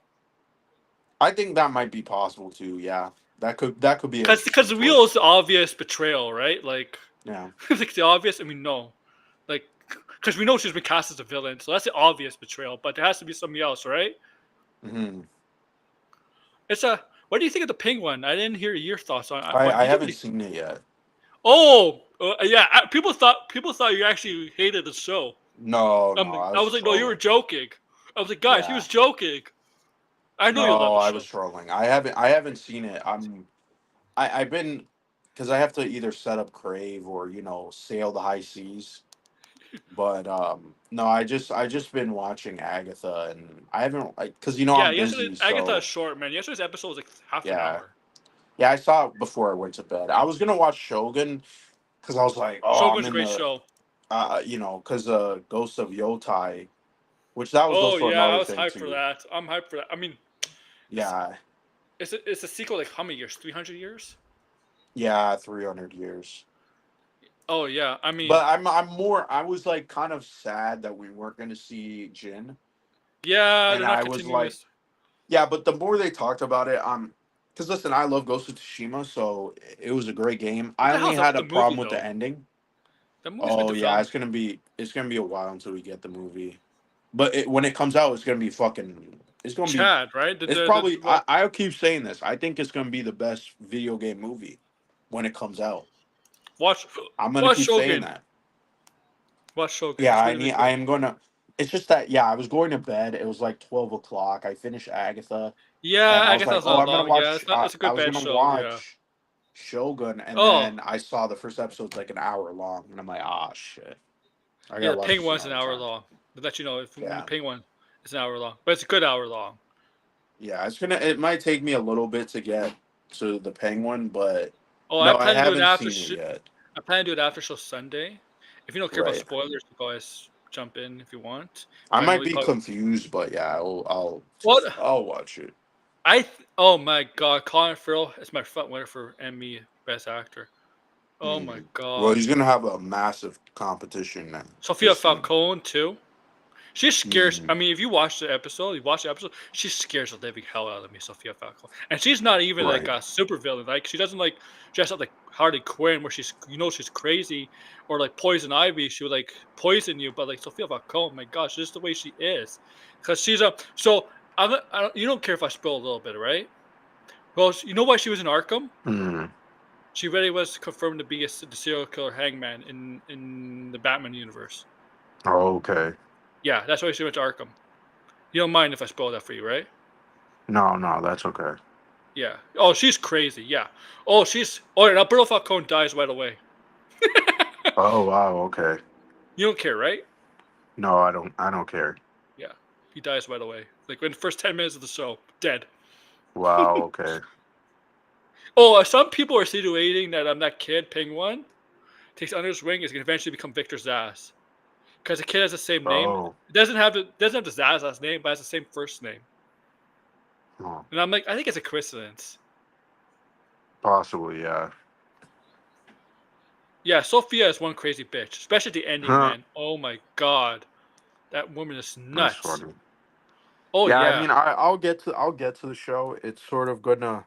I think that might be possible too. Yeah. That could be an Because interesting the real is twist. the obvious betrayal, right? Like, Yeah. like the obvious, and we know, like, because we know she's been cast as a villain, so that's the obvious betrayal. But there has to be something else, right? Hmm. It's a What do you think of the Penguin? I didn't hear your thoughts on. But I you didn't haven't really. seen it yet. Oh, yeah. People thought you actually hated the show. No, I I was was like, no, you were trolling. joking. I was like, guys, he Yeah. was joking. I know you love No, the I show. was trolling. I haven't seen it. I've been because I have to either set up Crave or sail the high seas. But no, I just been watching Agatha, and I haven't like because Yeah, I'm yesterday busy. Agatha is So short, man. Yesterday's episode was like half an yeah, hour. yeah, I saw it before I went to bed. I was gonna watch Shogun because I was like, oh, I'm Shogun's a in great the show. because Ghost of Yotai, which that was Oh also yeah, I another was thing hyped for too. that. I'm hyped for that. I mean, it's Yeah, it's a sequel like how many years? 300 years? yeah, 300 years. Oh yeah. I mean, But I was like kind of sad that we weren't gonna see Jin, yeah, and they're not I was continuing like, this. yeah, but the more they talked about it, because listen, I love Ghost of Tsushima, so it was a great game. What I the only hell's up had with a the movie problem with the though? ending. That movie's been Oh yeah, developed. it's gonna be a while until we get the movie, but when it comes out, it's gonna be, Chad, right? it's probably, Well, I'll keep saying this. I think it's gonna be the best video game movie when it comes out. watch I'm gonna watch keep saying Shogun. that. Watch Shogun. Yeah, It's really really I good. am gonna. It's just that I was going to bed. It was like 12 o'clock. I finished Agatha, Yeah, and I was like, Agatha's oh, not I'm gonna long. Yeah, watch. it's not. It's a I good was bed gonna show. Yeah. watch Shogun, and Oh then I saw the first episode's like an hour long, and I'm like, ah, shit, I yeah, gotta the watch this Penguin's an another hour time. long. To let you know, if when the Yeah, Penguin is an hour long, but it's a good hour long. yeah. It might take me a little bit to get to the Penguin, but Oh, I no, I plan to do it haven't after. seen it yet. I plan to do it after show Sunday. If you don't care about Right. spoilers, you guys jump in if you want. I But I know might you be probably confused, but yeah, what I'll watch it. oh my god, Colin Farrell is my front winner for Emmy Best Actor. Oh my Well, god, he's gonna have a massive competition now Sophia this time. Falcone too. She scares. Mm, I mean, if you watch the episode, she scares the living hell out of me, Sophia Falcone. And she's not even like right. a super villain. Like she doesn't like dress up like Harley Quinn, where she's crazy, or like Poison Ivy. She would like poison you, but like Sophia Falcone, my gosh, just the way she is, because she's a. So you don't care if I spill a little bit, right? Well, you know why she was in Arkham? Mm. She really was confirmed to be the serial killer Hangman in the Batman universe. Oh, okay. Yeah, that's why she went to Arkham. You don't mind if I spoil that for you, right? No, no, that's okay. Yeah. Oh, she's crazy. Yeah. Oh, she's. Oh, and Alberto Falcone dies right away. Oh, wow. Okay. You don't care, right? No, I don't. I don't care. Yeah. He dies right away. Like in the first 10 minutes of the show, dead. Wow. Okay. Oh, some people are insinuating that that kid Penguin takes under his wing is going to eventually become Victor Zsasz because the kid has the same name. Oh. It doesn't have the Zsasz last name, but has the same first name. Oh, And I'm like, I think it's a coincidence. possibly. Yeah. Yeah, Sophia is one crazy bitch, especially at the ending, Huh. man. Oh my god, that woman is That's nuts. funny. Oh Yeah. I yeah, mean, I'll get to the show. It's sort of gonna.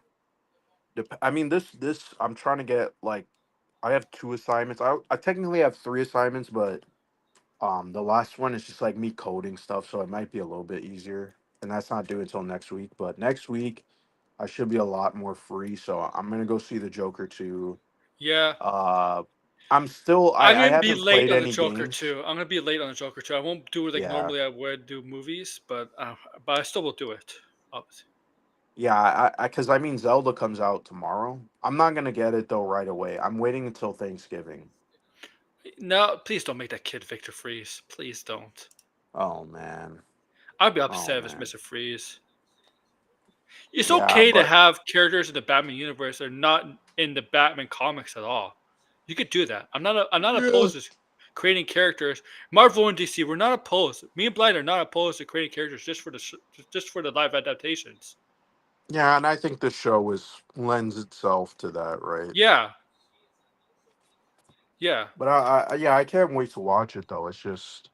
I mean, this. I'm trying to get like. I have two assignments. I technically have three assignments, but the last one is just like me coding stuff, so it might be a little bit easier. And that's not due until next week. But next week, I should be a lot more free. So I'm gonna go see the Joker 2. yeah. Uh, I'm still. I'm I gonna be haven't late played on the any Joker games. too. I'm gonna be late on the Joker too. I won't do it like Yeah, normally I would do movies, but I still will do it. Obviously. yeah. Because I mean, Zelda comes out tomorrow. I'm not gonna get it though right away. I'm waiting until Thanksgiving. No, please don't make that kid Victor Freeze. Please don't. Oh man. I'd be Oh upset if it's man. Mr. Freeze. It's Yeah, okay to but have characters in the Batman universe that are not in the Batman comics at all. You could do that. I'm not yeah. opposed to creating characters. Marvel and DC, we're not opposed. Me and Blind are not opposed to creating characters just for the live adaptations. Yeah, and I think the show is lends itself to that, right? Yeah, yeah, But yeah, I can't wait to watch it though. It's just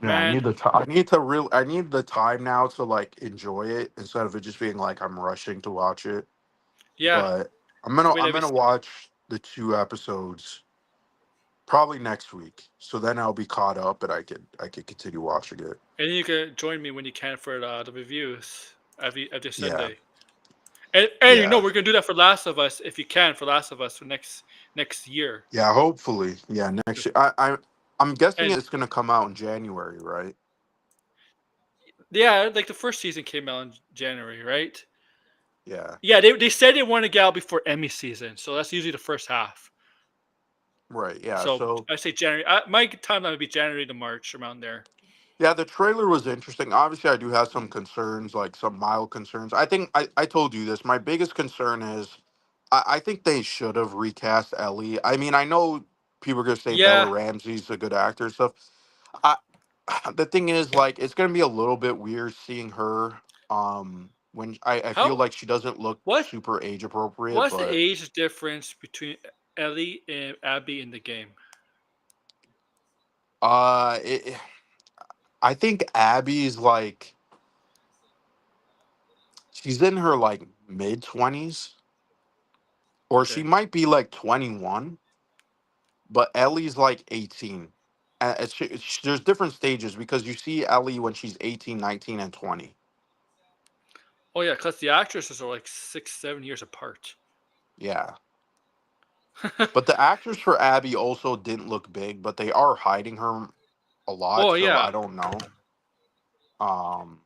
yeah, I man. need the time. I need the time now to like enjoy it instead of it just being like I'm rushing to watch it. Yeah, But wait I'm every gonna second. watch the two episodes probably next week. So then I'll be caught up and I could continue watching it. And you can join me when you can for the reviews every Yeah. Sunday. And Yeah. we're gonna do that for Last of Us if you can for Last of Us for next year. Yeah, hopefully. Yeah, next year. I'm guessing And it's gonna come out in January, right? yeah, like the first season came out in January, right? Yeah. Yeah, they said they want to get out before Emmy season, so that's usually the first half. Right. Yeah. So So I say January. My timeline would be January to March around there. yeah, the trailer was interesting. Obviously, I do have some concerns, like some mild concerns. I think I told you this. My biggest concern is I think they should have recast Ellie. I mean, I know people are gonna say Bella Yeah. Ramsey's a good actor and stuff. I the thing is, like, it's gonna be a little bit weird seeing her. When I feel How like she doesn't look what super age appropriate, what's the but age difference between Ellie and Abby in the game? uh, it, I think Abby's like she's in her like mid 20s, or she Okay. might be like 21, but Ellie's like 18. There's different stages because you see Ellie when she's 18, 19, and 20. Oh yeah, because the actresses are like 6, 7 years apart. Yeah. But the actors for Abby also didn't look big, but they are hiding her a lot, Oh so yeah. I don't know. Um,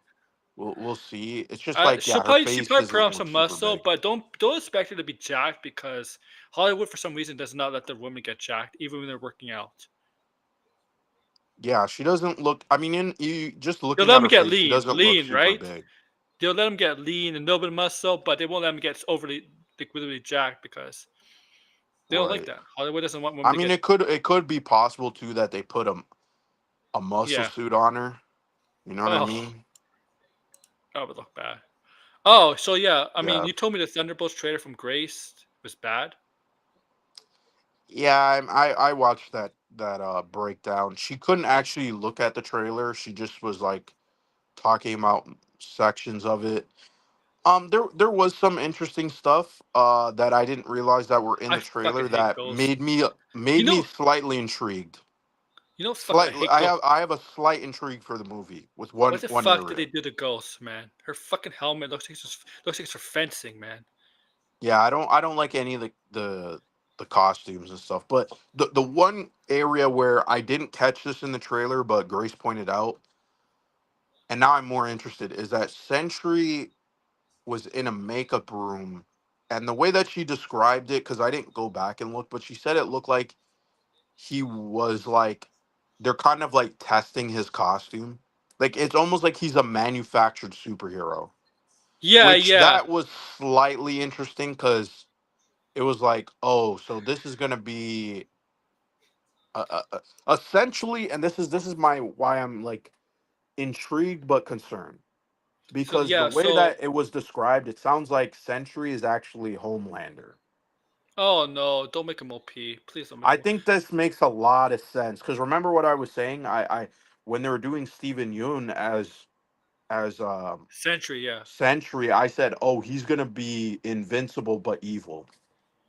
we'll see. It's just like, She'll yeah, her probably face put doesn't on look some super muscle, big. but don't expect her to be jacked because Hollywood for some reason does not let their women get jacked even when they're working out. Yeah, she doesn't look. I mean, in you just They'll looking let at them her get face, she lean, doesn't look lean, super right? big. They'll let them get lean and a little bit of muscle, but they won't let them get overly like really jacked because they don't like Right. that. Hollywood doesn't want women I to mean, get it could be possible too that they put a muscle yeah. suit on her. You know what I Oh, mean? that would look bad. Oh, so yeah, I mean, Yeah. you told me the Thunderbolts trailer from Grace was bad. Yeah, I watched that breakdown. She couldn't actually look at the trailer. She just was like talking about sections of it. There was some interesting stuff that I didn't realize that were in I the fucking trailer hate that ghosts. made You me know, slightly intrigued. fucking I Slightly, hate ghosts. I have a slight intrigue for the movie with What the one fuck did they area. do to Ghost, man? Her fucking helmet looks like it's for fencing, man. Yeah, I don't like any of the costumes and stuff. But the one area where I didn't catch this in the trailer, but Grace pointed out, and now I'm more interested, is that Sentry was in a makeup room, and the way that she described it, because I didn't go back and look, but she said it looked like he was like they're kind of like testing his costume. Like it's almost like he's a manufactured superhero, Yeah, which yeah. that was slightly interesting because it was like, oh, so this is gonna be essentially, and this is my why I'm like intrigued but concerned So because the yeah, way so that it was described, it sounds like Sentry is actually Homelander. oh no, don't make him OP. Please don't make I him think this makes a lot of sense because remember what I was saying. I when they were doing Steven Yeun as Sentry, yeah. Sentry, I said, oh, he's gonna be invincible but evil.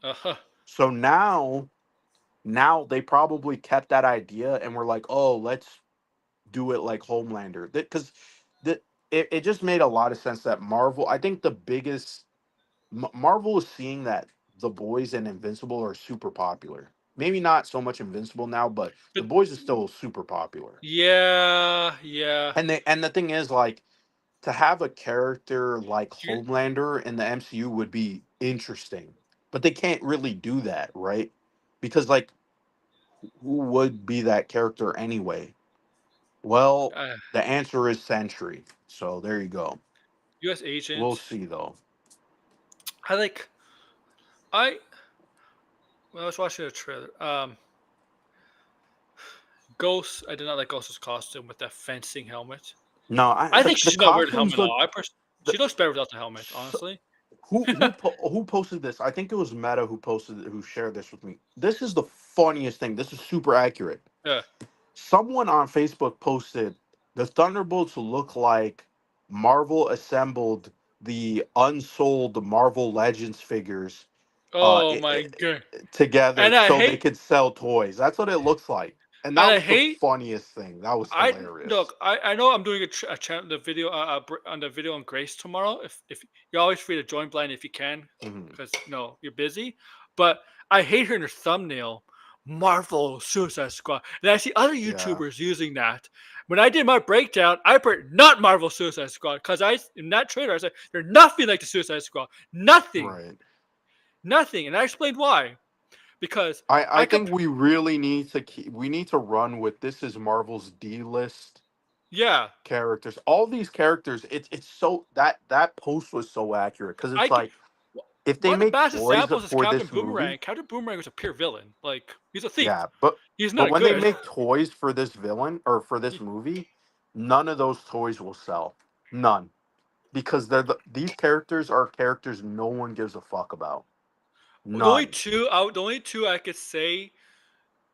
Uh-huh. So now they probably kept that idea and were like, oh, let's do it like Homelander. Because that it just made a lot of sense that Marvel. I think the biggest Marvel is seeing that The Boys and Invincible are super popular. Maybe not so much Invincible now, but The But Boys is still super popular. yeah, yeah. And the thing is, like, to have a character like You Homelander in the MCU would be interesting, but they can't really do that, right? Because like, who would be that character anyway? Well, uh, the answer is Sentry. So there you go. US We'll agent. see though. I like I when I was watching the trailer, Ghost, I did not like Ghost's costume with that fencing helmet. No, I think she the should not wear the costumes helmet at look. all. The, She looks better without the helmet, so, honestly. who posted this? I think it was Meta who shared this with me. This is the funniest thing. This is super accurate. Yeah. Someone on Facebook posted the Thunderbolts look like Marvel assembled the unsold Marvel Legends figures uh Oh i- my i- god. together And I so they hate could sell toys. That's what it looks like. And And that I was the hate. funniest thing. That was I hilarious. look. I know I'm doing a channel the video on the video on Grace tomorrow. If you're always free to join blind if you can, Hmm. because you're busy. But I hate her in her thumbnail. Marvel Suicide Squad, and I see other Yeah, YouTubers using that. When I did my breakdown, I put not Marvel Suicide Squad because I in that trailer I said they're nothing like the Suicide Squad, nothing, right. nothing, and I explained why. Because I I think could, we really need to we need to run with this is Marvel's D list yeah, characters. All these characters, it's so that post was so accurate because I it's could. like if they One of the make best toys examples is for Captain this movie, Boomerang. Captain Boomerang was a pure villain. Like he's a thief. yeah, He's but not when they good. make toys for this villain or for this movie, none of those toys will sell. None. Because these characters are characters no one gives a fuck about. None. The only two I could say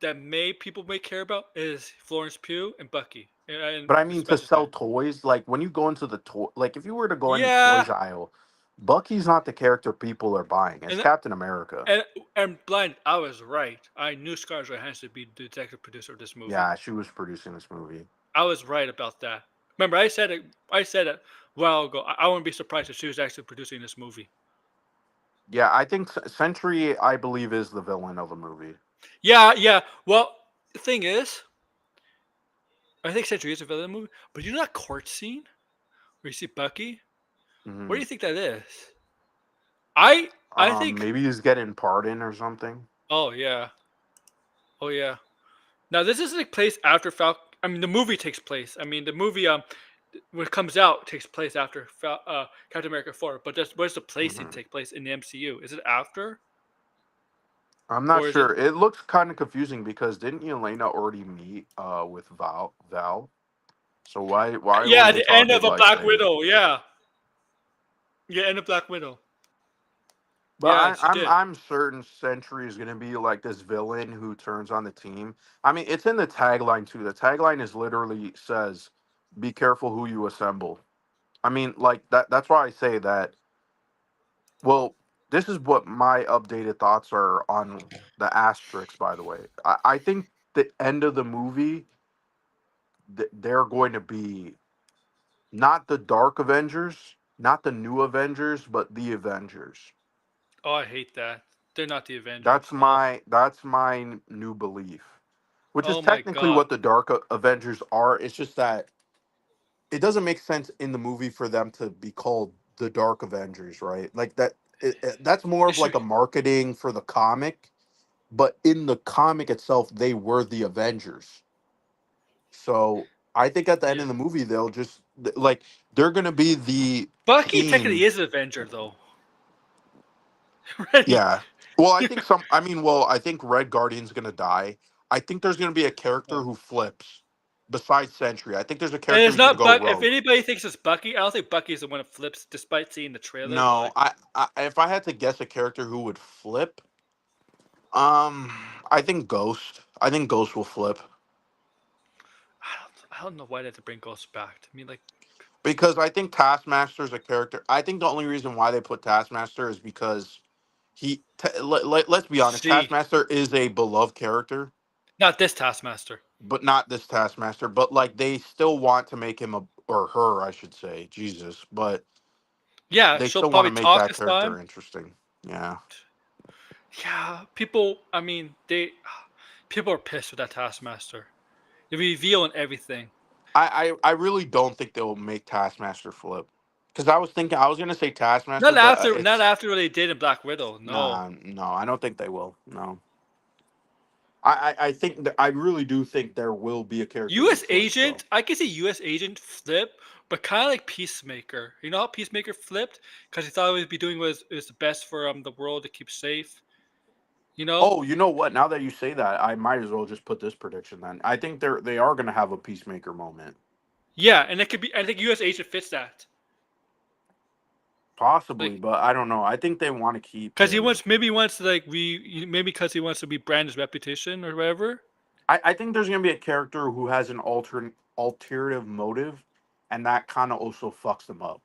that people may care about is Florence Pugh and Bucky and But I mean to Spencer's sell man. toys, like when you go into the toy, like if you were to go in the Yeah, toys aisle, Bucky's not the character people are buying. It's and Captain America. and and blind. I was right. I knew Scarlett Johansson would be the executive producer of this movie. Yeah, she was producing this movie. I was right about that. Remember, I said it. I said it a while ago. I wouldn't be surprised if she was actually producing this movie. Yeah, I think Sentry, I believe, is the villain of the movie. Yeah, yeah. Well, the thing is, I think Century is a villain movie, but you know that court scene where you see Bucky? What do Hmm. you think that is? I think. Maybe he's getting pardoned or something. Oh yeah, oh yeah. Now this is like place after Falcon. I mean, the movie takes place. I mean, the movie when it comes out takes place after Captain America 4. But just where's the placing Hmm. take place in the MCU? Is it after I'm not or is it? sure. It looks kind of confusing because didn't Elena already meet with Val? So why were Yeah, they the end talking of a like Black they? Widow. Yeah, yeah, end of Black Widow. But Yeah, she did. I'm certain Sentry is gonna be like this villain who turns on the team. I mean, it's in the tagline too. The tagline is literally says, "Be careful who you assemble." I mean, like that's why I say that. Well, this is what my updated thoughts are on the asterisks. By the way, I think the end of the movie, they're going to be not the Dark Avengers, not the New Avengers, but the Avengers. Oh, I hate that. They're not the Avengers. Oh, That's my new belief, which is oh my technically God. what the Dark Avengers are. It's just that it doesn't make sense in the movie for them to be called the Dark Avengers, right? Like that. That's more They of should. like a marketing for the comic, but in the comic itself, they were the Avengers. So I think at the end Yeah. of the movie, they'll just like they're gonna be the Bucky technically team. is an Avenger, though. Ready? Yeah. Well, I think some. I mean, well, I think Red Guardian's gonna die. I think there's gonna be a character Oh. who flips besides Sentry. I think there's a And character it's who's gonna not go Buck. If rogue. anybody thinks it's Bucky, I don't think Bucky is the one that flips, despite seeing the trailer. But No, like, I if I had to guess a character who would flip, um, I think Ghost. I think Ghost will flip I don't know why they had to bring Ghost back. To me, like, because I think Taskmaster is a character. I think the only reason why they put Taskmaster is because let's be honest, see, Taskmaster is a beloved character, not this Taskmaster. but not this Taskmaster. But like they still want to make him a or her, I should say, Jesus. But Yeah, they she'll still want to probably make talk that this time. character interesting. Yeah, Yeah, people. I mean, people are pissed with that Taskmaster. The reveal and everything. I really don't think they'll make Taskmaster flip because I was gonna say Taskmaster, Not but after, not it's after what they did in Black Widow. No. nah, no, I don't think they will. No, I think I really do think there will be a character who U.S. flips though. Agent, I can see U.S. Agent flip, but kind of like Peacemaker. You know how Peacemaker flipped because he thought he would be doing was the best for the world to keep safe. You know? Oh, you know what? Now that you say that, I might as well just put this prediction then. I think they are gonna have a Peacemaker moment. Yeah, and it could be. I think U.S. Agent fits that. Possibly, Like, but I don't know. I think they want to keep because him. he wants to like maybe because he wants to be brand his reputation or whatever. I think there's gonna be a character who has an alternative motive, and that kind of also fucks them up.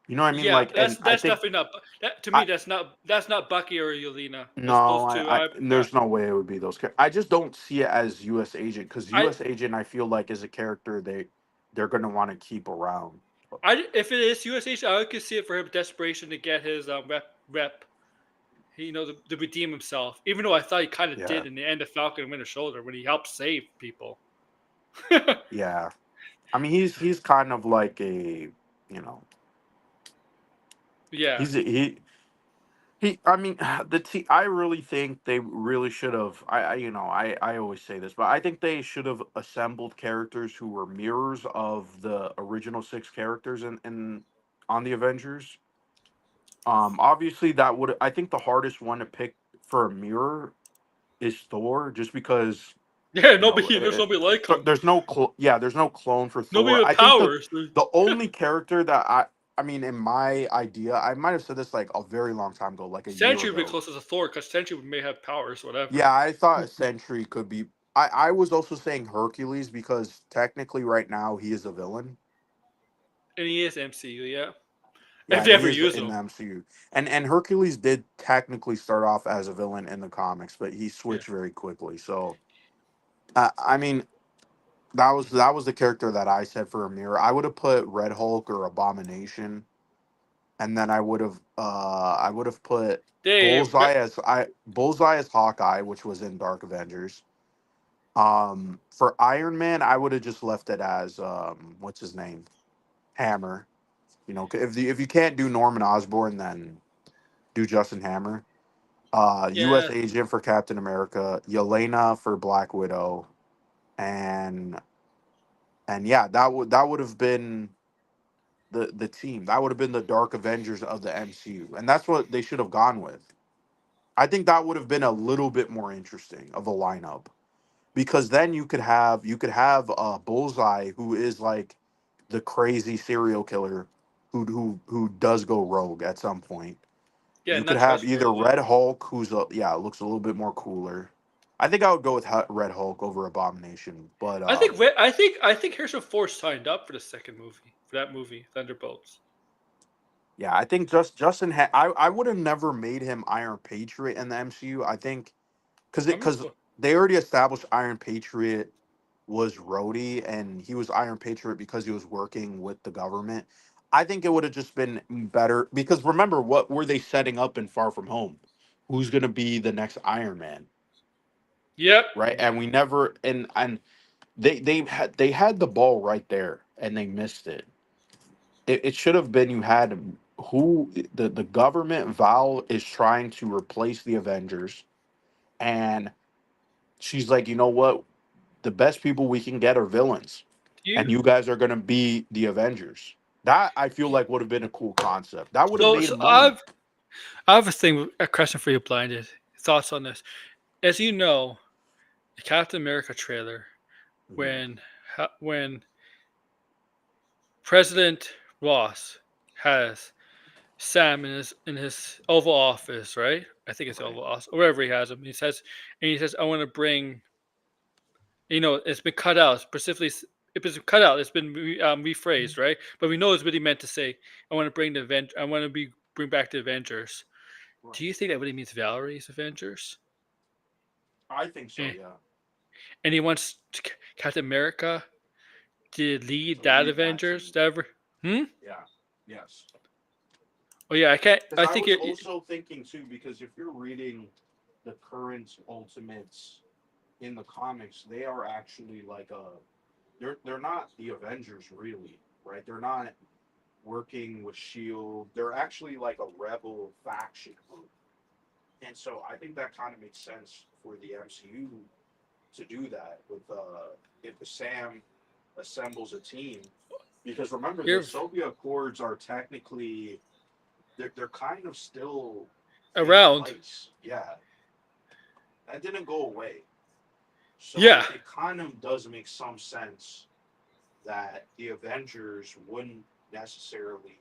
You know what I mean? Yeah, Like, and I that's think definitely not. That, to me, I that's not Bucky or Yelena. Those no, both two. I Yeah, there's no way it would be those. I just don't see it as U.S. Agent because I U.S. Agent I feel like is a character they're gonna want to keep around. if it is USH, I could see it for him desperation to get his rep. To redeem himself. Even though I thought he kind of Yeah, did in the end of Falcon and Winter Soldier when he helped save people. yeah. I mean, he's kind of like a, you know, Yeah, he's a, he. I mean, the I really think they really should have. I always say this, but I think they should have assembled characters who were mirrors of the original six characters in on the Avengers. Obviously that would. I think the hardest one to pick for a mirror is Thor, just because yeah. you know There's nobody like him. there's no there's no clone for Nobody Thor. with I think powers. the only character that I mean in my idea, I might have said this like a very long time ago, like a year Sentry would be ago. closest to Thor because Sentry may have powers, whatever. Yeah, I thought Sentry could be. I was also saying Hercules because technically right now he is a villain. And he is MCU, yeah. Yeah, If they and he ever is use in the him. MCU. And Hercules did technically start off as a villain in the comics, but he Yeah. switched very quickly. So I mean, that was the character that I said for a mirror. I would have put Red Hulk or Abomination, and then I would have put They Bullseye as Hawkeye, which was in Dark Avengers. For Iron Man, I would have just left it as what's his name, Hammer. You know, if you can't do Norman Osborn, then do Justin Hammer. U.S. yeah. Agent for Captain America, Yelena for Black Widow, and yeah, that would have been the team. That would have been the Dark Avengers of the MCU, and that's what they should have gone with. I think that would have been a little bit more interesting of a lineup because then you could have Bullseye, who is like the crazy serial killer who does go rogue at some point. Yeah, You could not have either trustworthy. Red Hulk, who's looks a little bit more cooler. I think I would go with Red Hulk over Abomination, but I think Harrison Ford signed up for the second movie. For that movie, Thunderbolts. yeah, I think I would have never made him Iron Patriot in the MCU. I think I'm gonna because put they already established Iron Patriot was Rhodey and he was Iron Patriot because he was working with the government. I think it would have just been better because remember what were they setting up in Far From Home? Who's going to be the next Iron Man, Yep. right? And we never and they had the ball right there and they missed it. It should have been you had who the government Val is trying to replace the Avengers and she's like, you know what? The best people we can get are villains, and You you guys are gonna be the Avengers. That I feel like would have been a cool concept. That would have so made so money. I have a question for you, Blinded. Thoughts on this? As you know, the Captain America trailer Mhm. when President Ross has Sam in his Oval Office, right? I think it's Right. Oval Office, or wherever he has him. I want to bring. It's been cut out specifically. It's been cut out. It's been rephrased, right? But we know it's what he meant to say. I want to bring the event. I want to bring back the Avengers. Right. Do you think that really means Valerie's Avengers? I think so. And, Yeah. and he wants Captain America to lead To that lead that Avengers? team. That ever? Hmm. Yeah. Yes. Oh yeah, I can't. Because I I think was it. also thinking too. Because if you're reading the current Ultimates in the comics, they are actually like a. They're not the Avengers really, right? They're not working with Shield. They're actually like a rebel faction group. And so I think that kind of makes sense for the MCU to do that with if Sam assembles a team because remember the You're Soviet Accords are technically they're kind of still in around. place. Yeah, that didn't go away. So Yeah. it kind of does make some sense that the Avengers wouldn't necessarily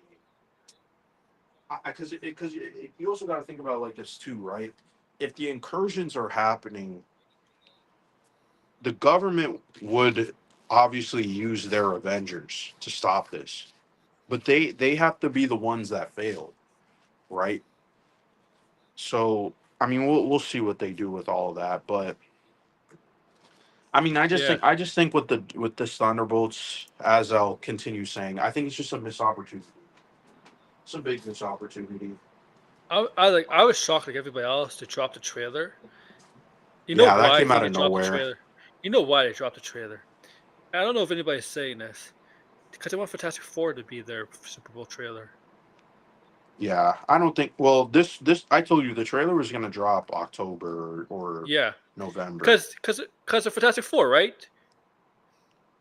because you also got to think about it like this too, right? If the incursions are happening the government would obviously use their Avengers to stop this. but they have to be the ones that failed, right? So I mean, we'll see what they do with all of that, but I mean, Yeah. I just think with the Thunderbolts, as I'll continue saying, I think it's just a missed opportunity. It's a big missed opportunity. I was shocked like everybody else to drop the trailer. You know Yeah, that why I came think out they of dropped the nowhere. trailer? You know why they dropped the trailer? I don't know if anybody's saying this because they want Fantastic Four to be their Super Bowl trailer. Yeah, I don't think. Well, this I told you the trailer was gonna drop October or Yeah, November. because of Fantastic Four, right?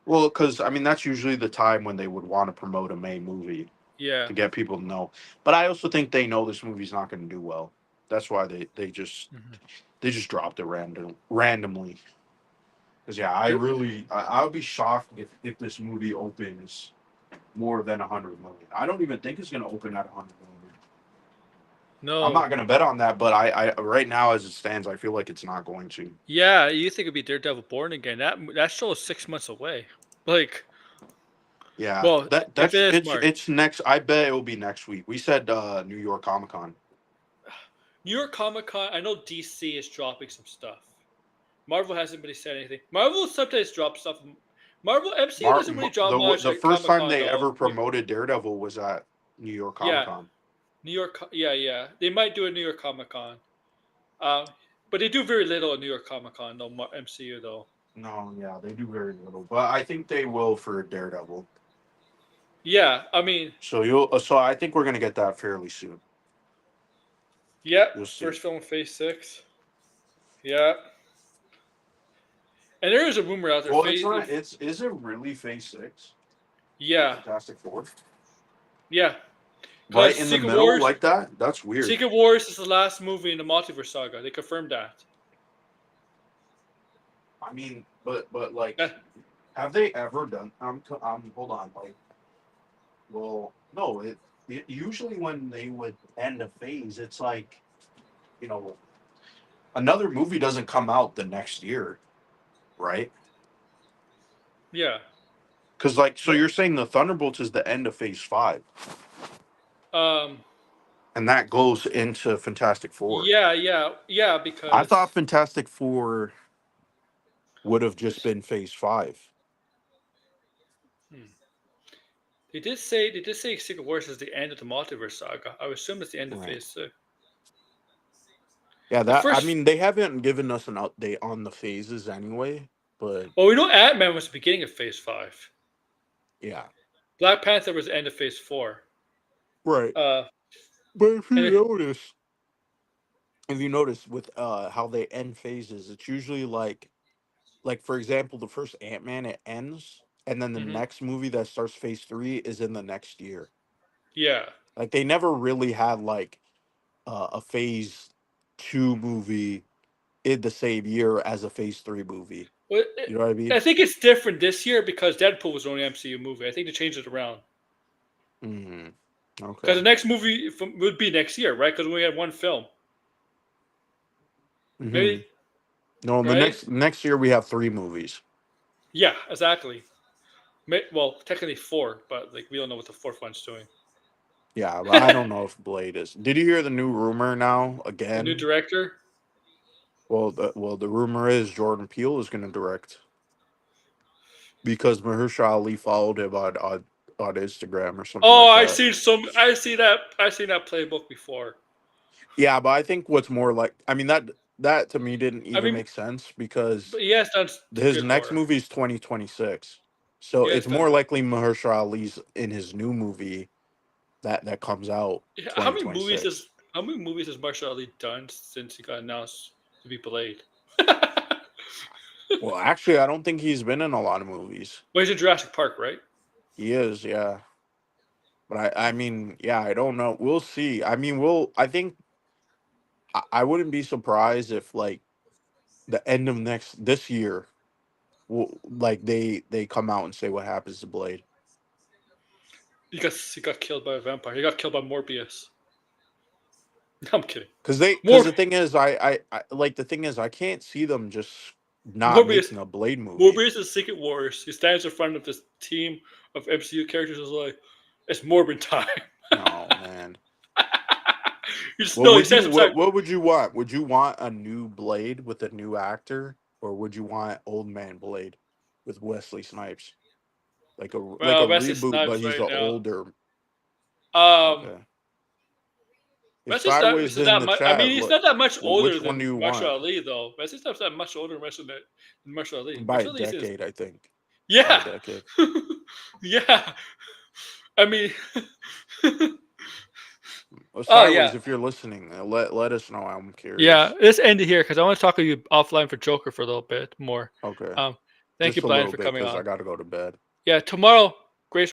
Well, because I mean that's usually the time when they would want to promote a May movie Yeah. to get people to know. But I also think they know this movie's not going to do well. That's why Hmm. they just dropped it randomly. Because yeah, I would be shocked if this movie opens more than 100 million. I don't even think it's going to open at 100 million. I'm not No. going to bet on that, but I right now as it stands, I feel like it's not going to. Yeah, you think it'd be Daredevil Born Again? That show is 6 months away. Like, Yeah, well, if it is March, it's next. I bet it will be next week. We said New York Comic Con. New York Comic Con. I know DC is dropping some stuff. Marvel hasn't really said anything. Marvel sometimes drops stuff. Marvel MCU doesn't really drop much The at first Comic time Con they though. ever promoted Daredevil was at New York Comic Yeah, Con. New York. Yeah, yeah. They might do a New York Comic Con. Uh, but they do very little at New York Comic Con though. MCU though. No, yeah, they do very little, but I think they will for Daredevil. Yeah, I mean, So I think we're gonna get that fairly soon. yep. We'll see. First film, Phase 6. Yeah, and there is a rumor out there. Well, it's not. Phase. It's is it really Phase 6 for Yeah, Fantastic Four? yeah. Right Because in the middle like that? That's weird. Secret Wars is the last movie in the Multiverse Saga. They confirmed that. I mean, but like, Uh, have they ever done? Hold on. Like, well, no. It usually when they would end a phase, it's like you know another movie doesn't come out the next year, right? yeah. Because like, so No. you're saying the Thunderbolts is the end of Phase 5, Um. and that goes into Fantastic Four. Yeah. Yeah. Yeah. I thought Because Fantastic Four would have just this. been Phase 5. Hmm. They did say Secret Wars is the end of the Multiverse Saga. I would assume it's the end of Right. Phase 6. Yeah, The that I first. mean they haven't given us an update on the phases anyway, but Well, we know Ant Man was the beginning of Phase 5. yeah. Black Panther was the end of Phase 4. Right. Uh. But And it, if you notice with how they end phases, it's usually like for example, the first Ant-Man it ends and then the mhm. next movie that starts Phase 3 is in the next year. Yeah. Like they never really had like a Phase 2 movie in the same year as a Phase 3 movie. Well, You know what I mean? I think it's different this year because Deadpool was the only MCU movie. I think they changed it around Hmm. because Okay. the next movie would be next year, right? Because we had one film, Hmm. maybe, No, the right? next year we have 3 movies. Yeah, exactly. Well, technically four, but like we don't know what the fourth one's doing. Yeah, but I The don't know if Blade is. Did you hear the new rumor now new again? director. The rumor is Jordan Peele is going to direct because Mahershala Ali followed him on Instagram or something Oh, like I that. seen some. I see that. I seen that playbook before. Yeah, but I think what's more like, I mean that to me didn't I even mean, make sense because but he has done his good next horror. movie is 2026, so He has it's done. more likely Mahershala Ali's in his new movie that comes out How many movies 2026. has Marshall Ali done since he got announced to be Blade? Well, actually, I don't think he's been in a lot of movies. Well, he's in Jurassic Park, right? He is, yeah. But I mean, yeah, I don't know. We'll see. I mean, I think I wouldn't be surprised if like the end of this year, like they come out and say what happens to Blade. He got killed by a vampire. He got killed by Morbius. I'm kidding. Because Mor- the thing is, the thing is, I can't see them just not Morbius making a Blade movie. Morbius is Secret Wars. He stands in front of this team of MCU characters. Is like, It's Morbin time. Oh man. You just What know he would says you sometimes. what would you want? Would you want a new Blade with a new actor, or would you want Old Man Blade with Wesley Snipes? Like a Well, Wesley reboot, but Snipes he's right a now. older. Um, Okay. If Wesley Snipes Sideways is in that the much. I mean, chat, he's look, not that much older which one do than you Marshall want? Ali, though. Wesley Snipes is not much older than Marshall Ali. By a Marshall Ali is decade, I think. By a yeah, decade. yeah. I mean, Well, oh Sideways, yeah, if you're listening, let us know. I'm yeah. curious. Let's end it here because I want to talk to you offline for Joker for a little bit more. Okay. Um, thank you, Just a Brian, little for bit coming because I on. got to go to bed. Yeah, tomorrow